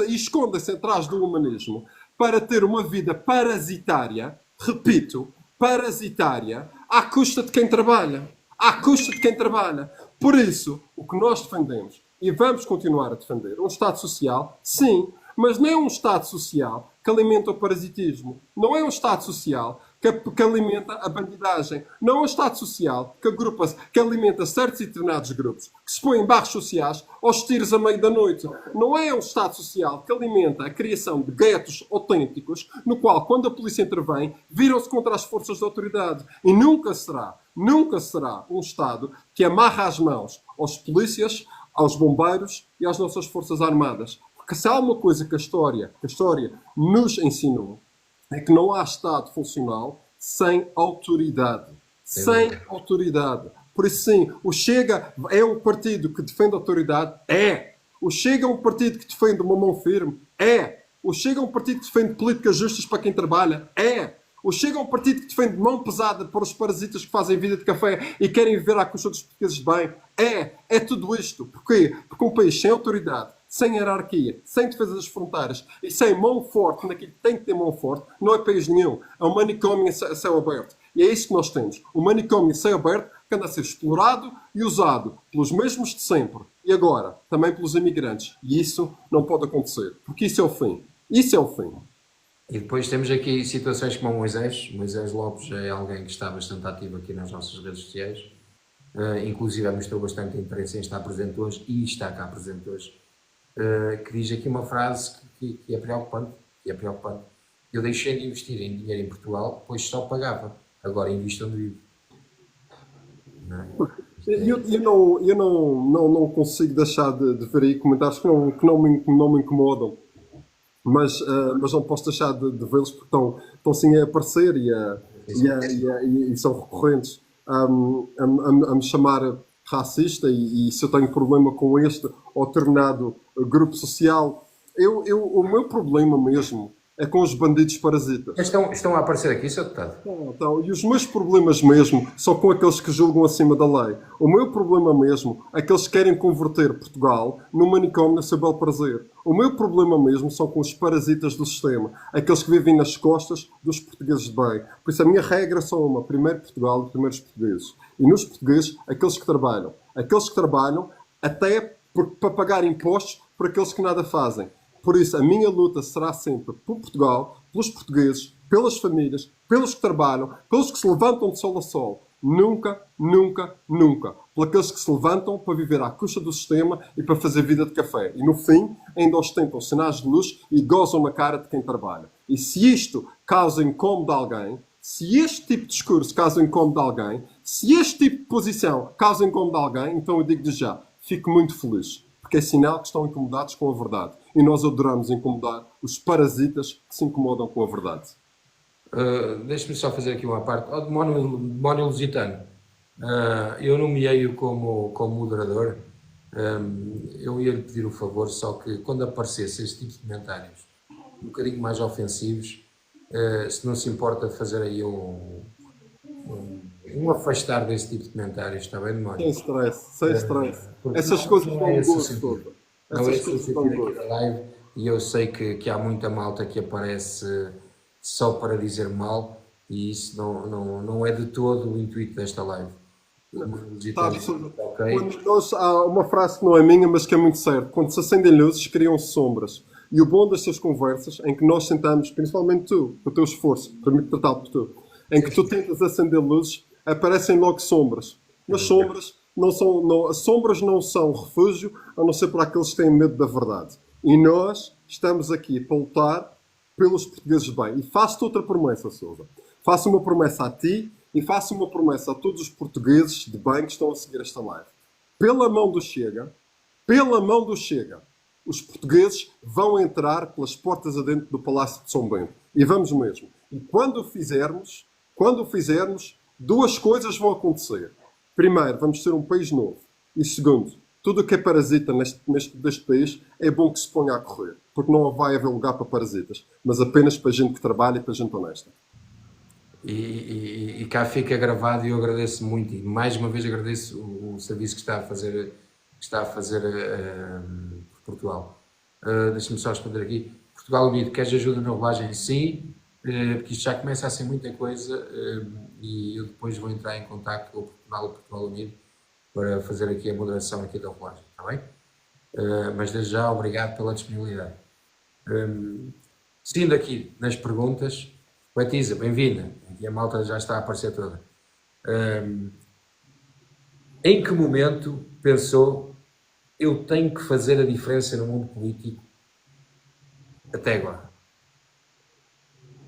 e escondem-se atrás do humanismo para ter uma vida parasitária, repito, parasitária, à custa de quem trabalha. À custa de quem trabalha. Por isso, o que nós defendemos, e vamos continuar a defender, um Estado social, sim, mas não é um Estado social que alimenta o parasitismo. Não é um Estado social que alimenta a bandidagem. Não é um Estado social que alimenta certos e determinados grupos, que se põem em barros sociais aos tiros à meia da noite. Não é um Estado social que alimenta a criação de guetos autênticos, no qual, quando a polícia intervém, viram-se contra as forças de autoridade. E nunca será um Estado que amarra as mãos aos polícias, aos bombeiros e às nossas forças armadas. Porque se há uma coisa que a história nos ensinou, é que não há Estado funcional sem autoridade. Sem autoridade. Por isso, sim, o Chega é um partido que defende a autoridade? É. O Chega é um partido que defende uma mão firme? É. O Chega é um partido que defende políticas justas para quem trabalha? É. O Chega é um partido que defende mão pesada para os parasitas que fazem vida de café e querem viver à custa dos portugueses de bem? É. É tudo isto. Porquê? Porque um país sem autoridade, sem hierarquia, sem defesa das fronteiras e sem mão forte naquilo que tem que ter mão forte, não é país nenhum. É um manicômio a céu aberto. E é isso que nós temos. Um manicômio a céu aberto que anda a ser explorado e usado pelos mesmos de sempre. E agora, também pelos imigrantes. E isso não pode acontecer. Porque isso é o fim. Isso é o fim. E depois temos aqui situações como o Moisés. Moisés Lopes é alguém que está bastante ativo aqui nas nossas redes sociais. Inclusive mostrou bastante interesse em estar presente hoje e está cá presente hoje. que diz aqui uma frase que é preocupante, que é preocupante. Eu deixei de investir em dinheiro em Portugal, pois só pagava. Agora invisto onde vivo. Não é? Não consigo deixar de ver aí comentários não me incomodam, mas não posso deixar de vê-los porque estão sim a aparecer e são recorrentes a me chamar racista e se eu tenho problema com este ou determinado grupo social. O meu problema mesmo é com os bandidos parasitas. Estão a aparecer aqui, Sr. Deputado. Então, e os meus problemas mesmo são com aqueles que julgam acima da lei. O meu problema mesmo é que eles querem converter Portugal num manicômio a seu bel prazer. O meu problema mesmo são com os parasitas do sistema, aqueles que vivem nas costas dos portugueses de bem. Por isso a minha regra é só uma: primeiro Portugal e primeiro os portugueses. E nos portugueses, aqueles que trabalham. Aqueles que trabalham até para pagar impostos por aqueles que nada fazem. Por isso, a minha luta será sempre por Portugal, pelos portugueses, pelas famílias, pelos que trabalham, pelos que se levantam de sol a sol. Nunca, nunca, nunca. Por aqueles que se levantam para viver à custa do sistema e para fazer vida de café. E no fim, ainda ostentam sinais de luz e gozam na cara de quem trabalha. E se isto causa incómodo a alguém, se este tipo de discurso causa incómodo a alguém, se este tipo de posição causa incómodo a alguém, então eu digo-lhe já, fico muito feliz. Porque é sinal que estão incomodados com a verdade. E nós adoramos incomodar os parasitas que se incomodam com a verdade. Deixe-me só fazer aqui uma parte. Ao demónio lusitano, eu nomeei-o como moderador. Eu ia-lhe pedir o favor, só que quando aparecesse este tipo de comentários um bocadinho mais ofensivos, se não se importa de fazer aí um afastar desse tipo de comentários, está bem, demónio? Sem stress, sem stress. Essas coisas não dão é esse o gosto sentido. todo. Não é Essas esse o coisas dão sentido aqui gosto. da live, e eu sei que há muita malta que aparece só para dizer mal, e isso não é de todo o intuito desta live. Sabe, Ok? há uma frase que não é minha, mas que é muito certa. Quando se acendem luzes, criam-se sombras. E o bom destas conversas, em que nós tentamos, principalmente tu, com o teu esforço, permite tratar por tu, em que tu tentas acender luzes, aparecem logo sombras. Mas as sombras não são refúgio, a não ser para aqueles que têm medo da verdade. E nós estamos aqui para lutar pelos portugueses de bem. E faço-te outra promessa, Sousa. Faço uma promessa a ti e faço uma promessa a todos os portugueses de bem que estão a seguir esta live. Pela mão do Chega, os portugueses vão entrar pelas portas adentro do Palácio de São Bento. E vamos mesmo. E quando o fizermos, duas coisas vão acontecer. Primeiro, vamos ter um país novo. E segundo, tudo o que é parasita deste país é bom que se ponha a correr. Porque não vai haver lugar para parasitas, mas apenas para gente que trabalha e para gente honesta. E cá fica gravado e eu agradeço muito, e mais uma vez agradeço o serviço que está a fazer por Portugal. Deixa-me só responder aqui. Portugal Unido, queres ajuda na rolagem? Sim, porque isto já começa a ser muita coisa, e eu depois vou entrar em contato com o Portugal Unido para fazer aqui a moderação aqui da rolagem, está bem? Mas desde já, obrigado pela disponibilidade. Seguindo aqui nas perguntas, Batiza, bem-vinda. Aqui a malta já está a aparecer toda. Em que momento pensou eu tenho que fazer a diferença no mundo político até agora?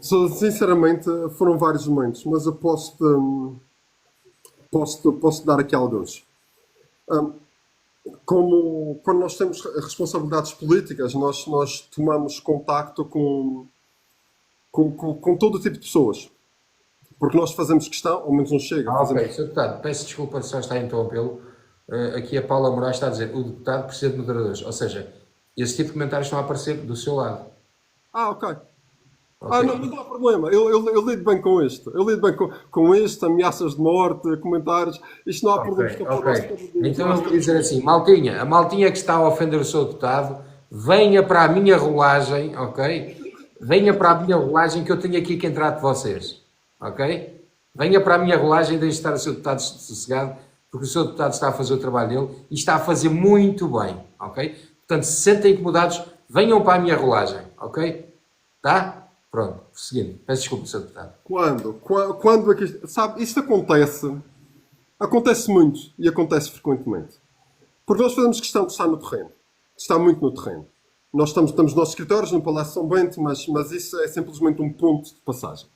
Sinceramente, foram vários momentos, mas eu posso dar aqui alguns. Como quando nós temos responsabilidades políticas, nós tomamos contacto com todo o tipo de pessoas. Porque nós fazemos questão, ao menos não chega. Ok, Sr. Deputado, peço desculpa se já está a interrompê-lo. Aqui a Paula Moraes está a dizer o deputado precisa de moderadores. Ou seja, esse tipo de comentários estão a aparecer do seu lado. Ok. Não há problema. Eu lido bem com isto. Eu lido bem com isto, ameaças de morte, comentários. Isto não há problema. Então eu vou dizer assim, a maltinha que está a ofender o seu deputado, venha para a minha rolagem, ok? Venha para a minha rolagem que eu tenho aqui que entrar de vocês, ok? Venha para a minha rolagem e deixe estar o seu deputado sossegado, porque o seu deputado está a fazer o trabalho dele e está a fazer muito bem, ok? Portanto, se sentem incomodados, venham para a minha rolagem, ok? Tá? Pronto, seguindo. Peço desculpa, Sr. Deputado. Quando aqui, sabe, isto acontece muito e acontece frequentemente. Porque nós fazemos questão de estar no terreno. está muito no terreno. Nós estamos nos nossos escritórios, no Palácio São Bento, mas isso é simplesmente um ponto de passagem.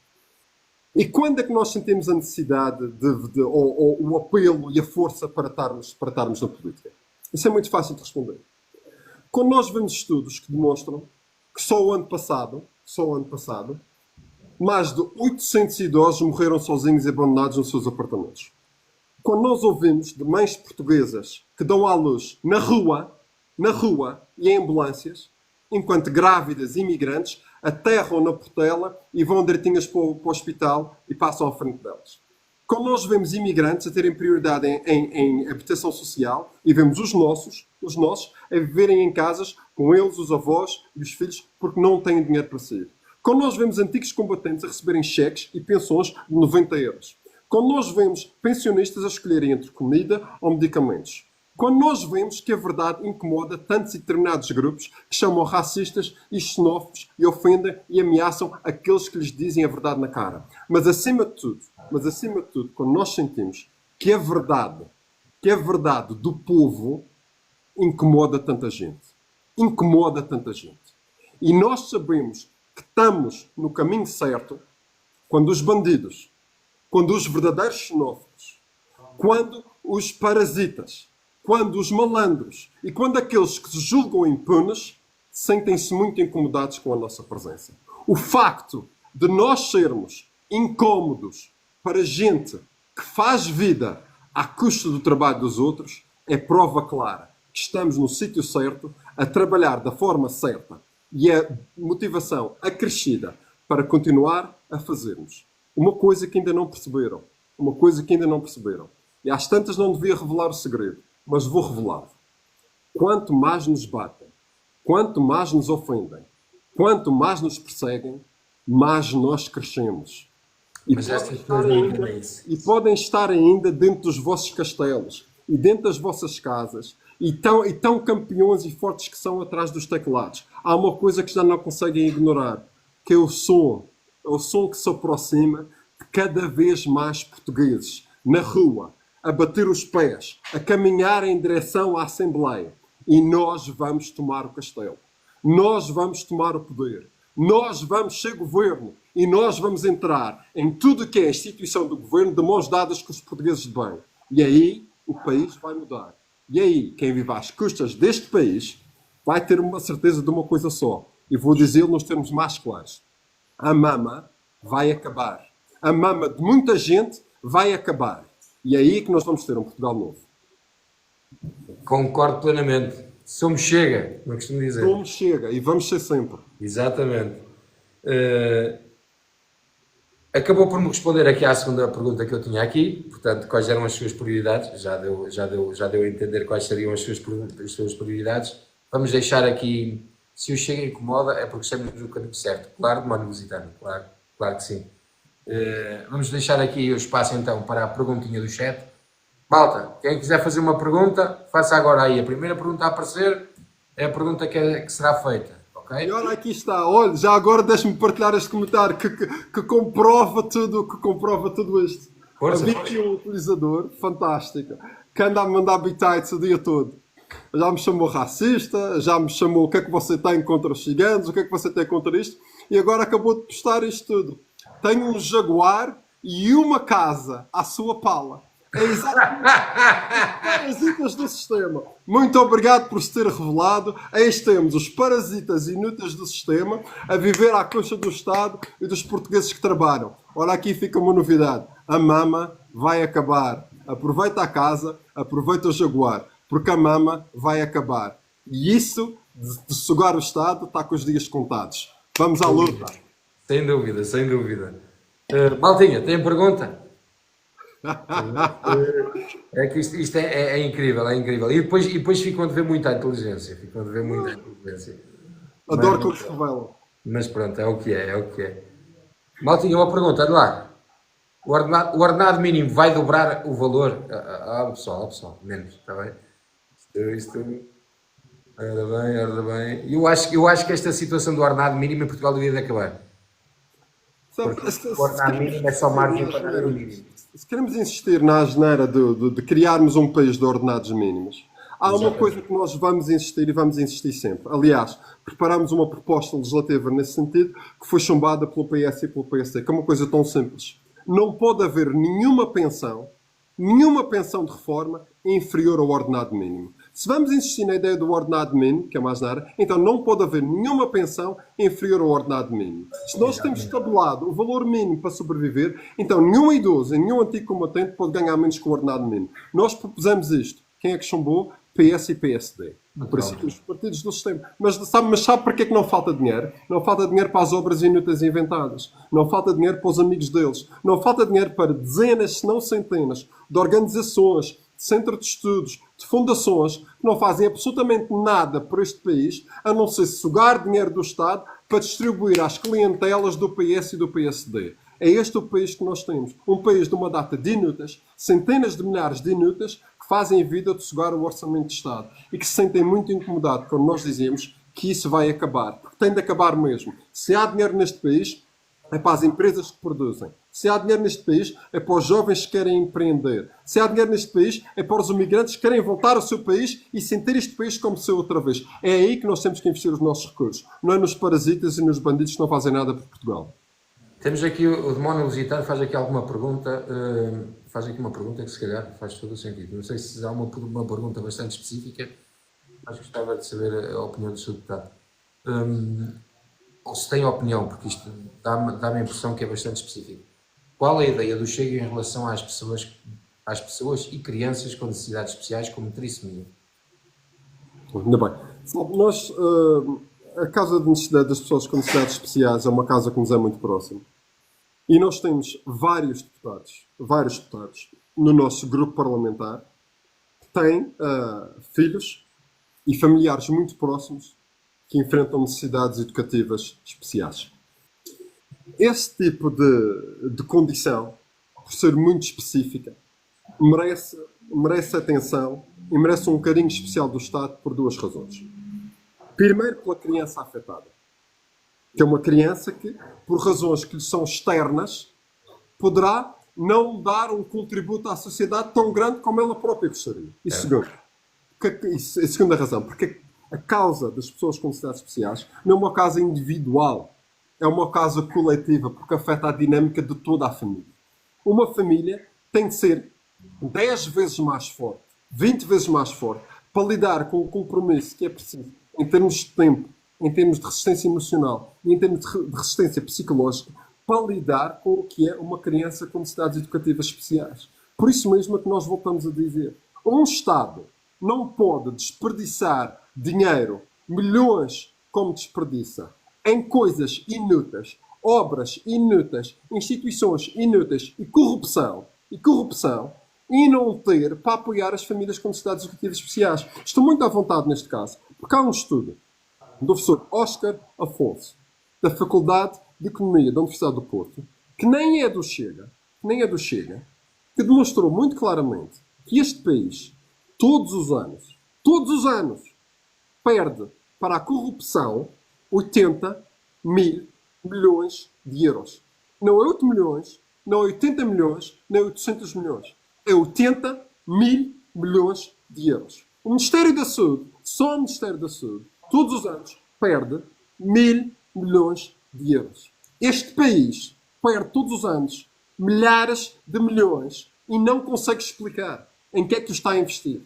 E quando é que nós sentimos a necessidade ou o apelo e a força para estarmos na política? Isso é muito fácil de responder. Quando nós vemos estudos que demonstram que só o ano passado, mais de 800 idosos morreram sozinhos e abandonados nos seus apartamentos. Quando nós ouvimos de mães portuguesas que dão à luz na rua e em ambulâncias, enquanto grávidas e imigrantes aterram na portela e vão direitinhas para o hospital e passam à frente delas. Quando nós vemos imigrantes a terem prioridade em habitação social e vemos os nossos a viverem em casas com eles, os avós e os filhos, porque não têm dinheiro para sair. Quando nós vemos antigos combatentes a receberem cheques e pensões de 90 euros. Quando nós vemos pensionistas a escolherem entre comida ou medicamentos. Quando nós vemos que a verdade incomoda tantos e determinados grupos que chamam racistas e xenófobos e ofendem e ameaçam aqueles que lhes dizem a verdade na cara. Mas acima de tudo, quando nós sentimos que a verdade do povo incomoda tanta gente. E nós sabemos que estamos no caminho certo quando os bandidos, quando os verdadeiros xenófobos, quando os parasitas, quando os malandros e quando aqueles que se julgam impunes sentem-se muito incomodados com a nossa presença. O facto de nós sermos incómodos para gente que faz vida à custa do trabalho dos outros é prova clara que estamos no sítio certo, a trabalhar da forma certa e a motivação acrescida para continuar a fazermos. Uma coisa que ainda não perceberam. E às tantas não devia revelar o segredo, mas vou revelar. Quanto mais nos batem, quanto mais nos ofendem, quanto mais nos perseguem, mais nós crescemos. E podem estar ainda dentro dos vossos castelos e dentro das vossas casas e tão campeões e fortes que são atrás dos teclados. Há uma coisa que já não conseguem ignorar, que é o som. É o som que se aproxima de cada vez mais portugueses na rua, a bater os pés, a caminhar em direção à Assembleia. E nós vamos tomar o castelo. Nós vamos tomar o poder. Nós vamos ser governo. E nós vamos entrar em tudo que é a instituição do governo de mãos dadas com os portugueses de bem. E aí o país vai mudar. E aí quem vive às custas deste país vai ter uma certeza de uma coisa só. E vou dizê-lo nos termos mais claros. A mama vai acabar. A mama de muita gente vai acabar. E é aí que nós vamos ter um Portugal novo. Concordo plenamente. Somos Chega, não costumo dizer. Somos Chega e vamos ser sempre. Exatamente. Acabou por me responder aqui à segunda pergunta que eu tinha aqui, portanto, quais eram as suas prioridades, já deu a entender quais seriam as suas prioridades. Vamos deixar aqui, se o Chega incomoda, é porque estamos no caminho certo. Claro, Mano Lusitano, claro que sim. Vamos deixar aqui o espaço então para a perguntinha do chat. Malta, quem quiser fazer uma pergunta, faça agora aí. A primeira pergunta a aparecer é a pergunta que será feita. Okay? E olha, aqui está. Olha, já agora deixe-me partilhar este comentário que comprova tudo isto. Força, Havia aqui um utilizador fantástico que anda a mandar bitites o dia todo. Já me chamou racista, já me chamou o que é que você tem contra os ciganos, o que é que você tem contra isto, e agora acabou de postar isto tudo. Tenho um Jaguar e uma casa à sua pala. É exatamente os parasitas do sistema. Muito obrigado por se ter revelado. Eis temos os parasitas inúteis do sistema a viver à costa do Estado e dos portugueses que trabalham. Olha, aqui fica uma novidade. A mama vai acabar. Aproveita a casa, aproveita o Jaguar, porque a mama vai acabar. E isso, de sugar o Estado, está com os dias contados. Vamos à luta. Sem dúvida, sem dúvida. Maltinha, tem pergunta? É que isto é incrível, é incrível. E depois ficam a ver muita inteligência. Adoro que eles revelam. Mas pronto, é o que é. Maltinha, uma pergunta, olha lá. O ordenado mínimo vai dobrar o valor? Pessoal, menos, está bem? Isto... Ora bem. Eu acho que esta situação do ordenado mínimo em Portugal devia de acabar. O ordenado mínimo é só margem para dar o mínimo. Se queremos insistir na asneira de criarmos um país de ordenados mínimos, Há uma Exatamente. coisa que nós vamos insistir e vamos insistir sempre. Aliás, preparamos uma proposta legislativa nesse sentido que foi chumbada pelo PS e pelo PSD, que é uma coisa tão simples. Não pode haver nenhuma pensão de reforma inferior ao ordenado mínimo. Se vamos insistir na ideia do ordenado mínimo, que é mais nada, então não pode haver nenhuma pensão inferior ao ordenado mínimo. Se nós temos tabulado o valor mínimo para sobreviver, então nenhum idoso e nenhum antigo combatente pode ganhar menos que o ordenado mínimo. Nós propusemos isto. Quem é que chumbou? PS e PSD. Por isso, os partidos do sistema. Mas sabe para que é que não falta dinheiro? Não falta dinheiro para as obras inúteis e inventadas. Não falta dinheiro para os amigos deles. Não falta dinheiro para dezenas, se não centenas, de organizações, de centros de estudos, de fundações, que não fazem absolutamente nada por este país, a não ser sugar dinheiro do Estado para distribuir às clientelas do PS e do PSD. É este o país que nós temos. Um país de uma data de inúteis, centenas de milhares de inúteis, que fazem a vida de sugar o orçamento de Estado e que se sentem muito incomodados quando nós dizemos que isso vai acabar. Porque tem de acabar mesmo. Se há dinheiro neste país, é para as empresas que produzem. Se há dinheiro neste país, é para os jovens que querem empreender. Se há dinheiro neste país, é para os imigrantes que querem voltar ao seu país e sentir este país como seu outra vez. É aí que nós temos que investir os nossos recursos. Não é nos parasitas e nos bandidos que não fazem nada por Portugal. Temos aqui o Demónio Lusitano, faz aqui alguma pergunta, faz aqui uma pergunta que se calhar faz todo o sentido. Não sei se há uma pergunta bastante específica, mas gostava de saber a opinião do Sr. Deputado. Ou se tem opinião, porque isto dá-me a impressão que é bastante específico. Qual é a ideia do Chega em relação às pessoas e crianças com necessidades especiais como trissomia? Ainda bem. Nós, a causa de necessidade das pessoas com necessidades especiais é uma causa que nos é muito próxima. E nós temos vários deputados no nosso grupo parlamentar que têm filhos e familiares muito próximos que enfrentam necessidades educativas especiais. Esse tipo de condição, por ser muito específica, merece atenção e merece um carinho especial do Estado por duas razões. Primeiro, pela criança afetada, que é uma criança que, por razões que lhe são externas, poderá não dar um contributo à sociedade tão grande como ela própria gostaria. E segundo, a segunda razão, porque a causa das pessoas com necessidades especiais não é uma causa individual, é uma causa coletiva, porque afeta a dinâmica de toda a família. Uma família tem de ser 10 vezes mais forte, 20 vezes mais forte, para lidar com o compromisso que é preciso em termos de tempo, em termos de resistência emocional e em termos de resistência psicológica, para lidar com o que é uma criança com necessidades educativas especiais. Por isso mesmo é que nós voltamos a dizer, um Estado não pode desperdiçar dinheiro, milhões como desperdiça, em coisas inúteis, obras inúteis, instituições inúteis e corrupção, e não ter para apoiar as famílias com necessidades educativas especiais. Estou muito à vontade neste caso, porque há um estudo do professor Oscar Afonso, da Faculdade de Economia da Universidade do Porto, que nem é do Chega, que demonstrou muito claramente que este país, todos os anos, perde para a corrupção 80 mil milhões de euros. Não é 8 milhões, não é 80 milhões, nem 800 milhões. É 80 mil milhões de euros. O Ministério da Saúde, só o Ministério da Saúde, todos os anos, perde 1.000 milhões de euros. Este país perde todos os anos milhares de milhões e não consegue explicar em que é que o está a investir.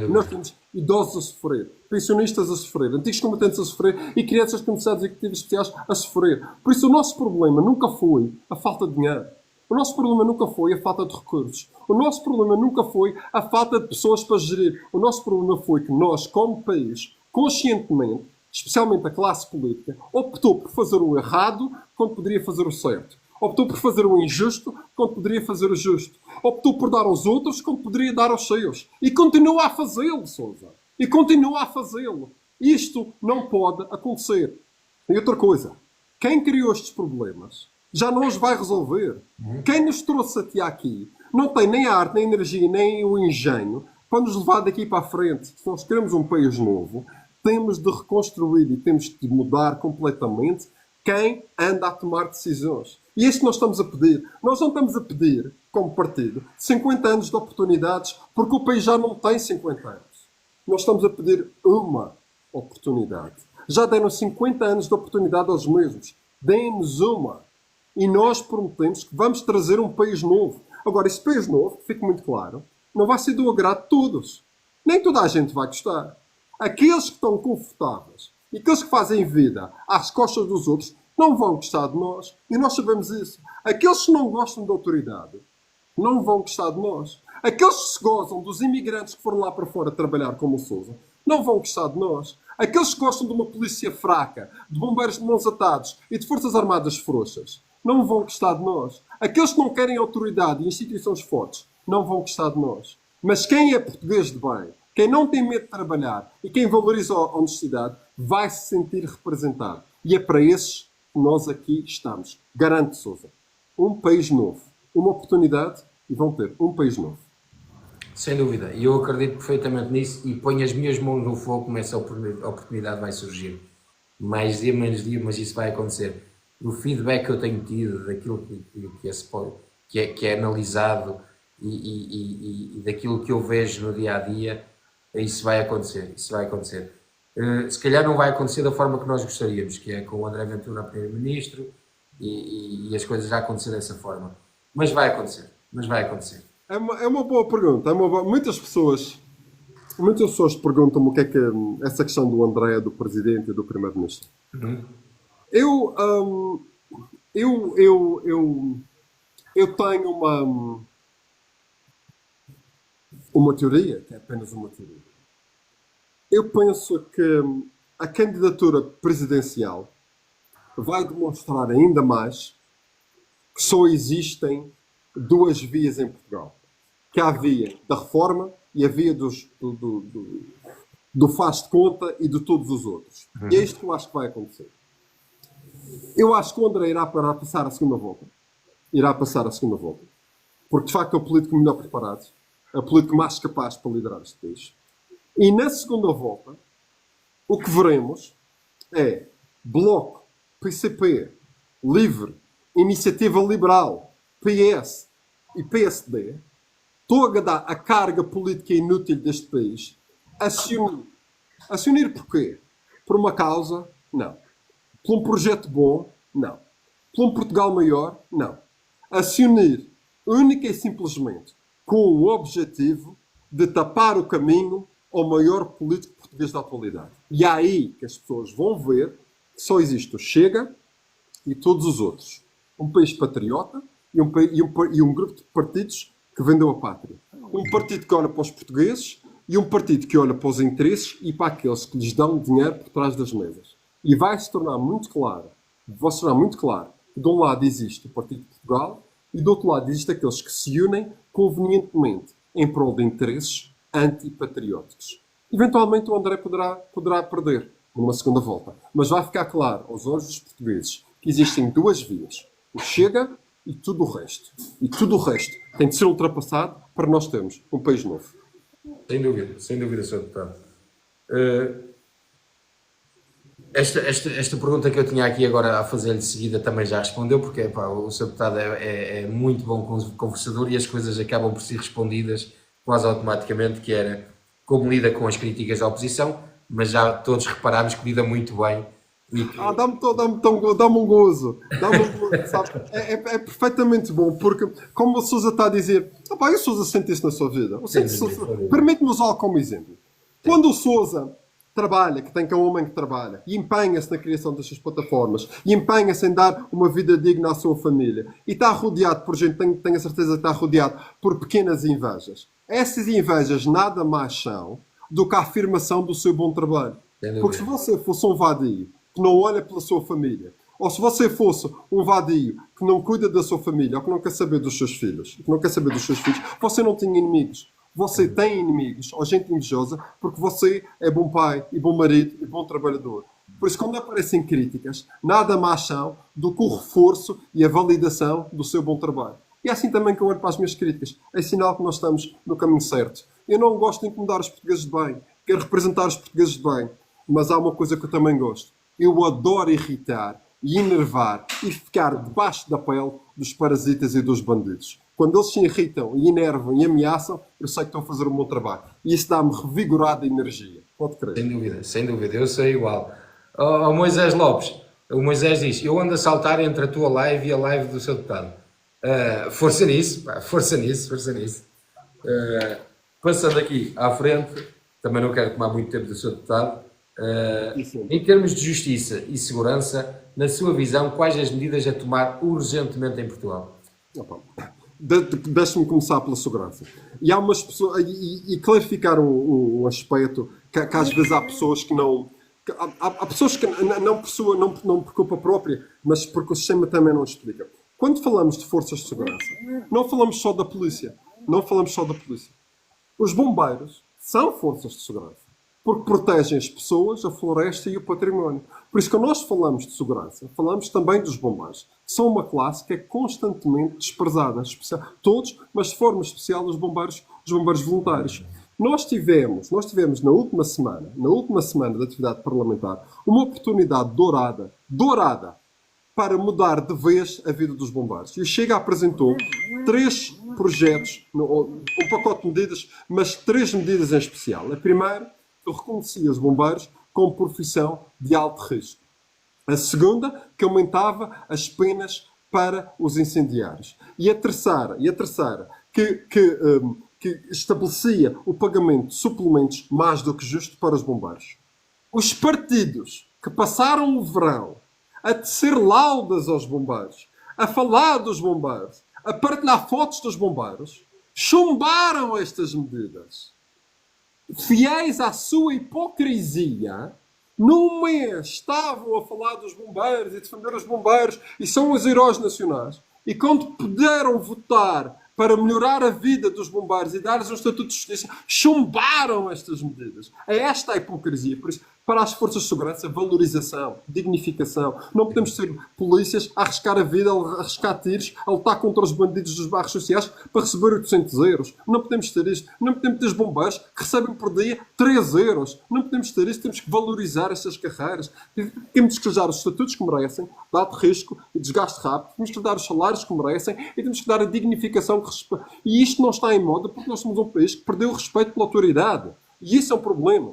Nós temos idosos a sofrer, pensionistas a sofrer, antigos combatentes a sofrer e crianças com necessidades educativas especiais a sofrer. Por isso o nosso problema nunca foi a falta de dinheiro. O nosso problema nunca foi a falta de recursos. O nosso problema nunca foi a falta de pessoas para gerir. O nosso problema foi que nós, como país, conscientemente, especialmente a classe política, optou por fazer o errado quando poderia fazer o certo. Optou por fazer o injusto quando poderia fazer o justo. Optou por dar aos outros quando poderia dar aos seus. E continua a fazê-lo, Sousa. E continua a fazê-lo. Isto não pode acontecer. E outra coisa. Quem criou estes problemas já não os vai resolver. Quem nos trouxe até aqui não tem nem a arte, nem a energia, nem o engenho para nos levar daqui para a frente. Se nós queremos um país novo, temos de reconstruir e temos de mudar completamente quem anda a tomar decisões. E é isto que nós estamos a pedir. Nós não estamos a pedir, como partido, 50 anos de oportunidades, porque o país já não tem 50 anos. Nós estamos a pedir uma oportunidade. Já deram 50 anos de oportunidade aos mesmos. Deem-nos uma. E nós prometemos que vamos trazer um país novo. Agora, esse país novo, que fique muito claro, não vai ser do agrado de todos. Nem toda a gente vai gostar. Aqueles que estão confortáveis e aqueles que fazem vida às costas dos outros não vão gostar de nós. E nós sabemos isso. Aqueles que não gostam da autoridade não vão gostar de nós. Aqueles que se gozam dos imigrantes que foram lá para fora trabalhar como o Sousa não vão gostar de nós. Aqueles que gostam de uma polícia fraca, de bombeiros de mãos atados e de forças armadas frouxas não vão gostar de nós. Aqueles que não querem autoridade e instituições fortes não vão gostar de nós. Mas quem é português de bem, quem não tem medo de trabalhar e quem valoriza a honestidade, vai se sentir representado. E é para esses que nós aqui estamos. Garanto, Sousa, um país novo, uma oportunidade e vão ter um país novo. Sem dúvida, e eu acredito perfeitamente nisso e ponho as minhas mãos no fogo como essa oportunidade vai surgir. Mais dia, menos dia, mas isso vai acontecer. O feedback que eu tenho tido daquilo que é analisado e daquilo que eu vejo no dia a dia, isso vai acontecer. Isso vai acontecer. Se calhar não vai acontecer da forma que nós gostaríamos, que é com o André Ventura a primeiro-ministro e as coisas já acontecer dessa forma. Mas vai acontecer. Mas vai acontecer. É uma boa pergunta. Muitas pessoas perguntam-me o que é que essa questão do André, do presidente e do primeiro-ministro. Eu tenho uma teoria, que é apenas uma teoria. Eu penso que a candidatura presidencial vai demonstrar ainda mais que só existem duas vias em Portugal. Que há a via da reforma e a via do faz de conta e de todos os outros. E é isto que eu acho que vai acontecer. Eu acho que o André irá passar a segunda volta. Irá passar a segunda volta. Porque, de facto, é o político melhor preparado. É o político mais capaz para liderar este país. E na segunda volta, o que veremos é Bloco, PCP, Livre, Iniciativa Liberal, PS e PSD, toda a carga política inútil deste país, a se unir. A se unir porquê? Por uma causa? Não. Por um projeto bom? Não. Por um Portugal maior? Não. A se unir única e simplesmente com o objetivo de tapar o caminho ao maior político português da atualidade. E é aí que as pessoas vão ver que só existe o Chega e todos os outros. Um país patriota e um grupo de partidos que vendeu a pátria. Um partido que olha para os portugueses e um partido que olha para os interesses e para aqueles que lhes dão dinheiro por trás das mesas. E vai-se tornar muito claro, que de um lado existe o Partido de Portugal e do outro lado existem aqueles que se unem convenientemente em prol de interesses antipatrióticos. Eventualmente o André poderá perder numa segunda volta. Mas vai ficar claro aos olhos dos portugueses que existem duas vias. O Chega e tudo o resto. E tudo o resto tem de ser ultrapassado para nós termos um país novo. Sem dúvida, Sr. Deputado. Esta pergunta que eu tinha aqui agora a fazer-lhe de seguida também já respondeu, porque o Sr. Deputado é muito bom conversador e as coisas acabam por ser respondidas quase automaticamente, que era como lida com as críticas da oposição, mas já todos reparámos que lida muito bem. Dá-me um gozo, sabe? É perfeitamente bom, porque como o Sousa está a dizer, o Sousa sente isso na sua vida. Permite-me usá-lo como exemplo. Quando o Sousa trabalha, que tem que é um homem que trabalha, e empenha-se na criação das suas plataformas, e empenha-se em dar uma vida digna à sua família, e está rodeado por gente, tenho a certeza que está rodeado por pequenas invejas. Essas invejas nada mais são do que a afirmação do seu bom trabalho. Porque se você fosse um vadio que não olha pela sua família, ou se você fosse um vadio que não cuida da sua família, ou que não quer saber dos seus filhos, você não tinha inimigos. Você tem inimigos, ou gente invejosa, porque você é bom pai, e bom marido, e bom trabalhador. Por isso, quando aparecem críticas, nada mais são do que o reforço e a validação do seu bom trabalho. E é assim também que eu olho para as minhas críticas. É sinal que nós estamos no caminho certo. Eu não gosto de incomodar os portugueses de bem. Quero representar os portugueses de bem. Mas há uma coisa que eu também gosto. Eu adoro irritar e enervar e ficar debaixo da pele dos parasitas e dos bandidos. Quando eles se irritam e enervam e ameaçam, eu sei que estão a fazer um bom trabalho. E isso dá-me revigorada energia. Pode crer. Sem dúvida, eu sou igual. Ao Moisés Lopes, o Moisés diz: eu ando a saltar entre a tua live e a live do seu deputado. Força nisso, pá, força nisso, força nisso. Passando aqui à frente, também não quero tomar muito tempo do seu deputado. Em termos de justiça e segurança, na sua visão, quais as medidas a tomar urgentemente em Portugal? Opa. Deixa-me começar pela segurança. E há umas pessoas, e clarificar um aspecto que às vezes há pessoas que não. Há pessoas que não por culpa própria, mas porque o sistema também não explica. Quando falamos de forças de segurança, não falamos só da polícia. Não falamos só da polícia. Os bombeiros são forças de segurança. Porque protegem as pessoas, a floresta e o património. Por isso, quando nós falamos de segurança, falamos também dos bombeiros, que são uma classe que é constantemente desprezada. Todos, mas de forma especial os bombeiros voluntários. Nós tivemos na última semana de atividade parlamentar, uma oportunidade dourada, para mudar de vez a vida dos bombeiros. E o Chega apresentou 3 projetos, um pacote de medidas, mas 3 medidas em especial. A primeira, eu reconhecia os bombeiros como profissão de alto risco. A segunda, que aumentava as penas para os incendiários. E a terceira que estabelecia o pagamento de suplementos mais do que justo para os bombeiros. Os partidos que passaram o verão a tecer laudas aos bombeiros, a falar dos bombeiros, a partilhar fotos dos bombeiros, chumbaram estas medidas. Fiéis à sua hipocrisia, num mês estavam a falar dos bombeiros e defender os bombeiros e são os heróis nacionais. E quando puderam votar para melhorar a vida dos bombeiros e dar-lhes um estatuto de justiça, chumbaram estas medidas. É esta a hipocrisia. Por isso, para as forças de segurança, valorização, dignificação. Não podemos ser polícias a arriscar a vida, a arriscar tiros, a lutar contra os bandidos dos bairros sociais para receber 800 euros. Não podemos ter isto. Não podemos ter os bombeiros que recebem por dia 3 euros. Não podemos ter isto. Temos que valorizar estas carreiras. Temos que lhes dar os estatutos que merecem, dado risco e desgaste rápido. Temos que lhes dar os salários que merecem e temos que dar a dignificação que respeita. E isto não está em moda porque nós somos um país que perdeu o respeito pela autoridade. E isso é um problema.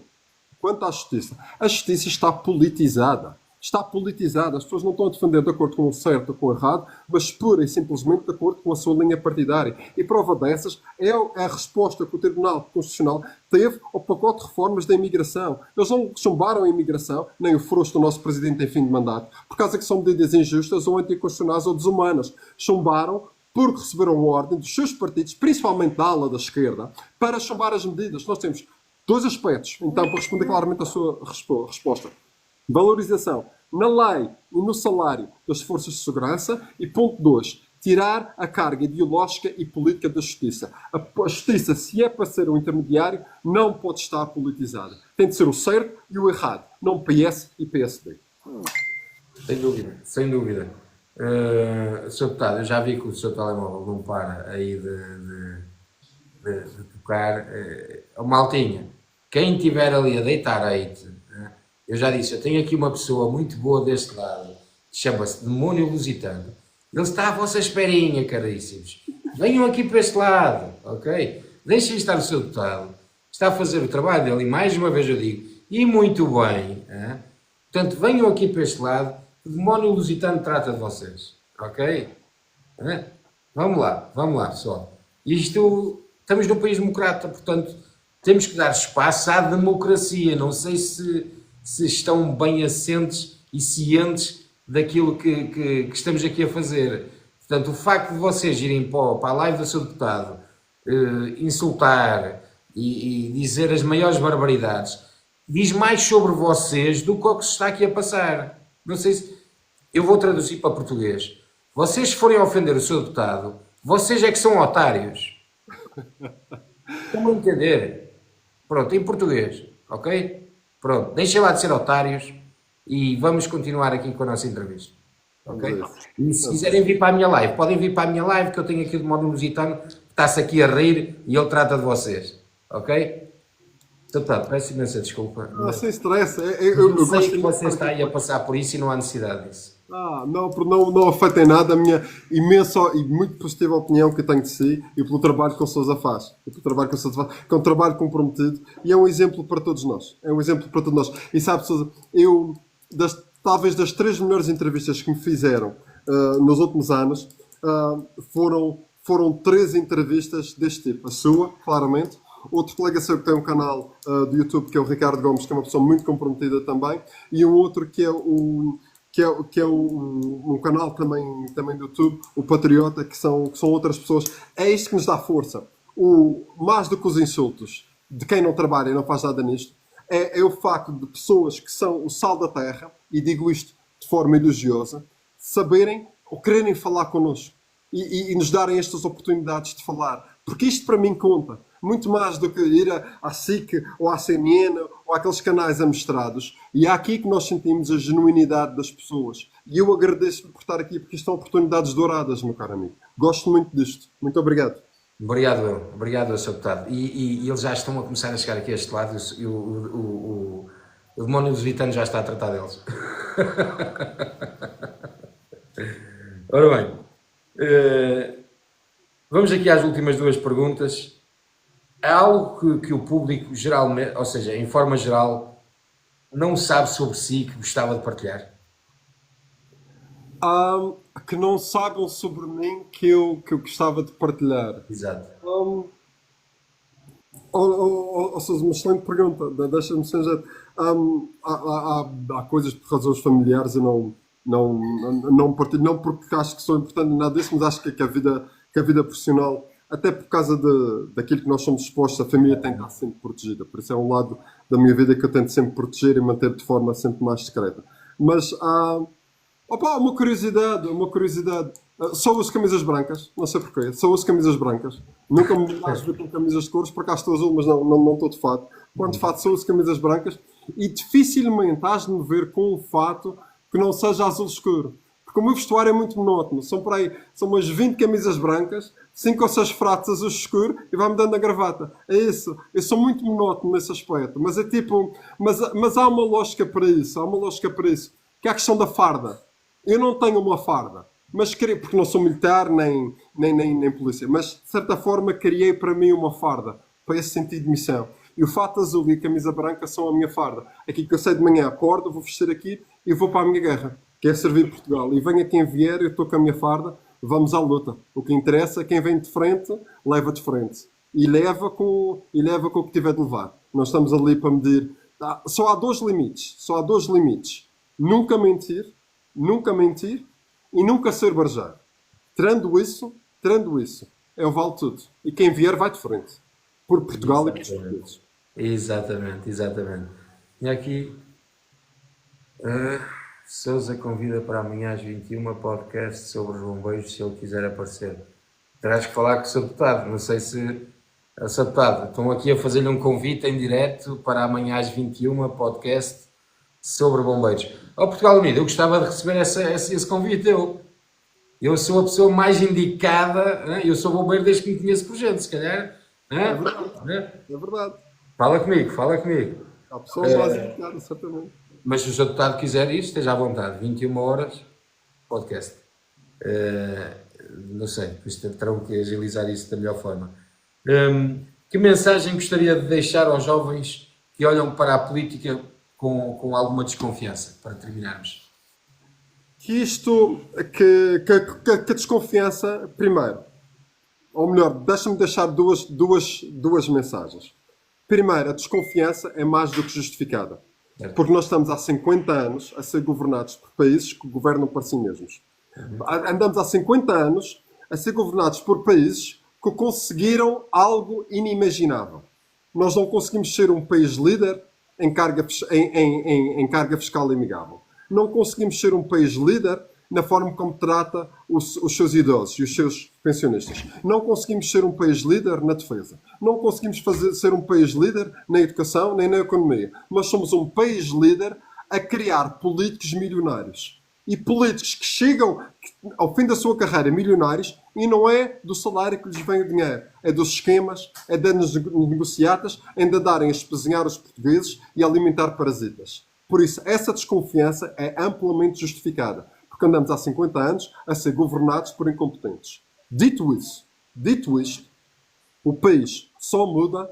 Quanto à justiça, a justiça está politizada. Está politizada. As pessoas não estão a defender de acordo com o certo ou com o errado, mas pura e simplesmente de acordo com a sua linha partidária. E prova dessas é a resposta que o Tribunal Constitucional teve ao pacote de reformas da imigração. Eles não chumbaram a imigração, nem o frouxo do nosso Presidente em fim de mandato, por causa que são medidas injustas ou anticonstitucionais ou desumanas. Chumbaram porque receberam ordem dos seus partidos, principalmente da ala da esquerda, para chumbar as medidas. Nós temos 2 aspectos, então, para responder claramente à sua resposta. Valorização na lei e no salário das forças de segurança. E ponto 2, tirar a carga ideológica e política da justiça. A justiça, se é para ser um intermediário, não pode estar politizada. Tem de ser o certo e o errado, não PS e PSD. Sem dúvida, sem dúvida. Sr. Deputado, eu já vi que o seu telemóvel não para aí de tocar. Maltinha, quem estiver ali a deitar hate, eu já disse, eu tenho aqui uma pessoa muito boa deste lado, chama-se Demónio Lusitano. Ele está à vossa esperinha, caríssimos. Venham aqui para este lado, ok? Deixem estar o seu deputado. Está a fazer o trabalho dele, e mais uma vez eu digo, e muito bem. Portanto, venham aqui para este lado, o Demónio Lusitano trata de vocês, ok? Vamos lá, pessoal. Estamos num país democrata, portanto, temos que dar espaço à democracia. Não sei se estão bem assentes e cientes daquilo que estamos aqui a fazer. Portanto, o facto de vocês irem para a live do seu deputado insultar e dizer as maiores barbaridades, diz mais sobre vocês do que o que se está aqui a passar. Não sei se... Eu vou traduzir para português. Vocês, se forem ofender o seu deputado, vocês é que são otários. Estão a entender? Pronto, em português, ok? Pronto, deixem lá de ser otários e vamos continuar aqui com a nossa entrevista. Ok? E se quiserem vir para a minha live, podem vir para a minha live, que eu tenho aqui o Demónio Lusitano, que está-se aqui a rir e ele trata de vocês. Ok? Deputado, peço imensa desculpa. Sem stress. Eu sei que você está aí a passar por isso e não há necessidade disso. não afeta em nada a minha imensa e muito positiva opinião que eu tenho de si e pelo trabalho que o Sousa faz. E pelo trabalho que o Sousa faz, que é um trabalho comprometido e é um exemplo para todos nós. É um exemplo para todos nós. E sabe, Sousa, talvez das 3 melhores entrevistas que me fizeram nos últimos anos, foram 3 entrevistas deste tipo. A sua, claramente. Outro colega seu que tem um canal do YouTube, que é o Ricardo Gomes, que é uma pessoa muito comprometida também. E um outro que é um canal também do YouTube, o Patriota, que são outras pessoas. É isto que nos dá força. Mais do que os insultos de quem não trabalha e não faz nada nisto, é o facto de pessoas que são o sal da terra, e digo isto de forma elogiosa, saberem ou quererem falar connosco e nos darem estas oportunidades de falar. Porque isto para mim conta. Muito mais do que ir à SIC ou à CNN ou àqueles canais amestrados. E é aqui que nós sentimos a genuinidade das pessoas. E eu agradeço-lhe por estar aqui, porque isto são oportunidades douradas, meu caro amigo. Gosto muito disto. Muito obrigado. Obrigado, Sr. Deputado. E eles já estão a começar a chegar aqui a este lado e o demónio dos vitanos já está a tratar deles. Ora bem, vamos aqui às últimas 2 perguntas. Há algo que o público geralmente, ou seja, em forma geral, não sabe sobre si que gostava de partilhar? Que não saibam sobre mim que eu gostava de partilhar. Exato. Seja, uma excelente pergunta. Deixa-me ser jeito. Há coisas por razões familiares eu não partilho, não porque acho que sou importante em nada disso, mas acho que a vida profissional, até por causa daquilo que nós somos expostos, a família tem que estar sempre protegida. Por isso é um lado da minha vida que eu tento sempre proteger e manter de forma sempre mais discreta. Mas uma curiosidade. Só uso camisas brancas, não sei porquê. Só uso camisas brancas. Nunca me vais ver com camisas de cores, por acaso estou azul, mas não estou de fato. Quando de fato só uso camisas brancas e dificilmente has de me ver com um fato que não seja azul escuro. Porque o meu vestuário é muito monótono. São umas 20 camisas brancas, 5 ou 6 fratos azul escuro e vai-me dando a gravata. É isso. Eu sou muito monótono nesse aspecto. Mas é tipo... Mas há uma lógica para isso. Que é a questão da farda. Eu não tenho uma farda. Mas porque não sou militar nem polícia. Mas, de certa forma, criei para mim uma farda. Para esse sentido de missão. E o fato azul e a camisa branca são a minha farda. Aqui que eu sei de manhã, acordo, vou vestir aqui e vou para a minha guerra. Que é servir Portugal. E venha quem vier, eu estou com a minha farda, vamos à luta. O que interessa, quem vem de frente, leva de frente. E leva com o que tiver de levar. Nós estamos ali para medir. Só há 2 limites. Nunca mentir e nunca ser barjar. Tirando isso, eu valo tudo. E quem vier vai de frente. Por Portugal e por portugueses. Exatamente. E aqui... Sousa convida para amanhã às 21 podcast sobre os bombeiros, se ele quiser aparecer. Terás que falar com o Sr. Deputado. Não sei se... Sr. Deputado, estão aqui a fazer-lhe um convite em direto para amanhã às 21 podcast sobre bombeiros. Portugal Unido, eu gostava de receber esse convite. Eu sou a pessoa mais indicada, né? Eu sou bombeiro desde que me conheço por gente, se calhar. É verdade. Fala comigo. Há pessoas mais indicadas, certamente. Mas se o Sr. Deputado quiser ir, esteja à vontade. 21 horas, podcast. Não sei, terão que agilizar isso da melhor forma. Que mensagem gostaria de deixar aos jovens que olham para a política com alguma desconfiança, para terminarmos? Que a desconfiança, primeiro, ou melhor, deixa-me deixar duas mensagens. Primeiro, a desconfiança é mais do que justificada. Porque nós estamos há 50 anos a ser governados por países que governam para si mesmos. Andamos há 50 anos a ser governados por países que conseguiram algo inimaginável. Nós não conseguimos ser um país líder em carga fiscal amigável. Não conseguimos ser um país líder na forma como trata os seus idosos e os seus pensionistas. Não conseguimos ser um país líder na defesa. Não conseguimos ser um país líder na educação nem na economia. Mas somos um país líder a criar políticos milionários. E políticos que chegam ao fim da sua carreira milionários e não é do salário que lhes vem o dinheiro. É dos esquemas, é das negociatas, é de darem a espezinhar os portugueses e alimentar parasitas. Por isso, essa desconfiança é amplamente justificada. Porque porque andamos há 50 anos a ser governados por incompetentes. Dito isto, o país só muda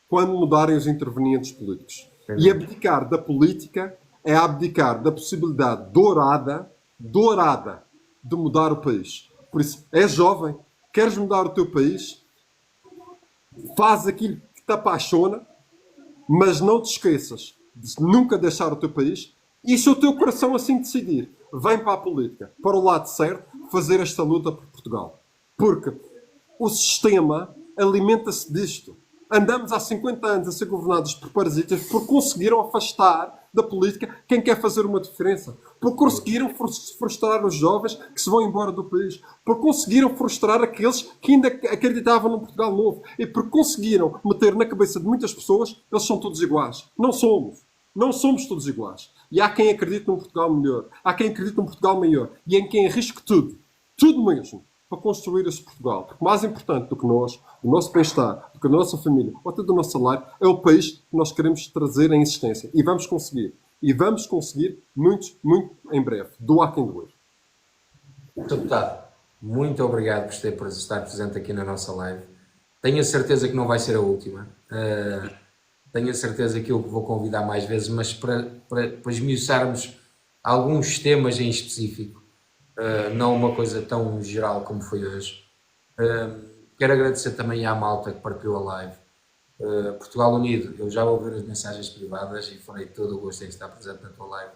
quando mudarem os intervenientes políticos. E abdicar da política é abdicar da possibilidade dourada de mudar o país. Por isso, és jovem, queres mudar o teu país, faz aquilo que te apaixona, mas não te esqueças de nunca deixar o teu país, e se o teu coração assim decidir, vem para a política, para o lado certo, fazer esta luta por Portugal. Porque o sistema alimenta-se disto. Andamos há 50 anos a ser governados por parasitas porque conseguiram afastar da política quem quer fazer uma diferença. Porque conseguiram frustrar os jovens que se vão embora do país. Porque conseguiram frustrar aqueles que ainda acreditavam num Portugal novo. E porque conseguiram meter na cabeça de muitas pessoas eles são todos iguais. Não somos. Não somos todos iguais. E há quem acredite num Portugal melhor. Há quem acredite num Portugal maior. E em quem arrisque tudo. Tudo mesmo. Para construir esse Portugal. Porque mais importante do que nós, o nosso bem-estar, do que a nossa família, ou até do nosso salário, é o país que nós queremos trazer em existência. E vamos conseguir. E vamos conseguir muito, muito em breve. Doar quem doer. Deputado, muito obrigado por estar presente aqui na nossa live. Tenho a certeza que não vai ser a última. Tenho a certeza que eu vou convidar mais vezes, mas para esmiuçarmos alguns temas em específico. Não uma coisa tão geral como foi hoje. Quero agradecer também à malta que partilhou a live. Portugal Unido, eu já vou ver as mensagens privadas e farei todo o gosto em estar presente na tua live.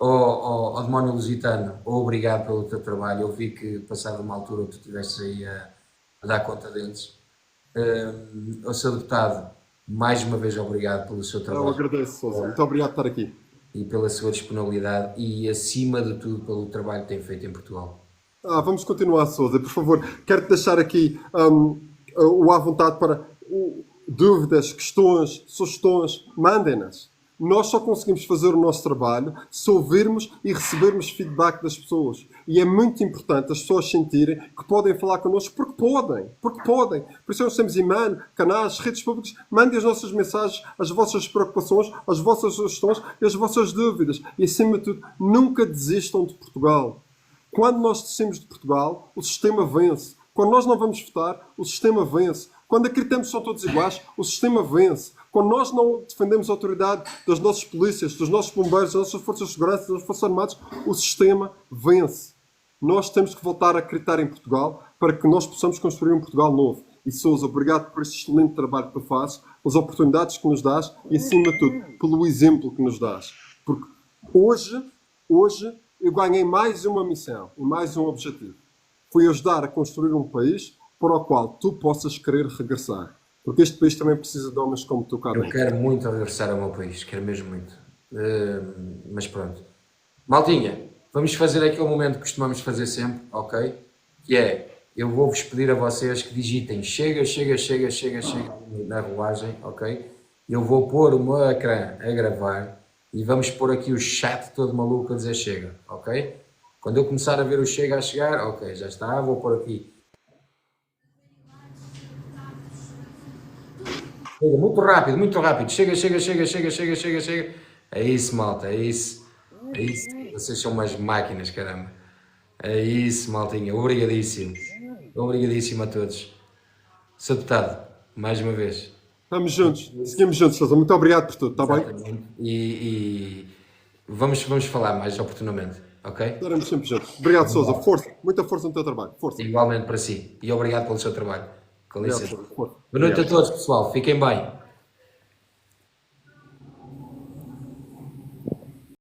Ao Demónio Lusitano, obrigado pelo teu trabalho. Eu vi que, passado uma altura, tu estiveste aí a dar conta deles. Ao seu deputado, mais uma vez, obrigado pelo seu trabalho. Eu agradeço, Sousa. Muito obrigado por estar aqui. E pela sua disponibilidade e, acima de tudo, pelo trabalho que tem feito em Portugal. Vamos continuar, Sousa. Por favor, quero-te deixar aqui o à vontade para dúvidas, questões, sugestões. Mandem-nas. Nós só conseguimos fazer o nosso trabalho se ouvirmos e recebermos feedback das pessoas. E é muito importante as pessoas sentirem que podem falar connosco porque podem. Porque podem. Por isso nós temos e-mail, canais, redes públicas. Mandem as nossas mensagens, as vossas preocupações, as vossas sugestões e as vossas dúvidas. E acima de tudo, nunca desistam de Portugal. Quando nós desistimos de Portugal, o sistema vence. Quando nós não vamos votar, o sistema vence. Quando acreditamos que são todos iguais, o sistema vence. Quando nós não defendemos a autoridade das nossas polícias, dos nossos bombeiros, das nossas forças de segurança, das nossas forças armadas, o sistema vence. Nós temos que voltar a acreditar em Portugal para que nós possamos construir um Portugal novo. E Sousa, obrigado por este excelente trabalho que tu fazes, pelas oportunidades que nos dás e, acima de tudo, pelo exemplo que nos dás. Porque hoje eu ganhei mais uma missão e mais um objetivo. Foi ajudar a construir um país para o qual tu possas querer regressar. Porque este país também precisa de homens como tu, cá dentro. Eu quero muito regressar ao meu país, quero mesmo muito. Mas pronto. Maltinha, vamos fazer aquele momento que costumamos fazer sempre, ok? Que é, eu vou-vos pedir a vocês que digitem chega na rolagem, ok? Eu vou pôr o meu ecrã a gravar e vamos pôr aqui o chat todo maluco a dizer chega, ok? Quando eu começar a ver o chega a chegar, ok, já está, vou pôr aqui. Muito rápido. Chega. É isso, malta, é isso. Vocês são umas máquinas, caramba. É isso, maltinha. Obrigadíssimo a todos. Sr. Deputado, mais uma vez. Estamos juntos. Seguimos juntos, Sousa. Muito obrigado por tudo, está bem? E vamos falar mais oportunamente, ok? Estaremos sempre juntos. Obrigado, Sousa. Força. Muita força no teu trabalho. Força. Igualmente para si. E obrigado pelo seu trabalho. Com licença. Força. Boa noite a todos, pessoal. Fiquem bem.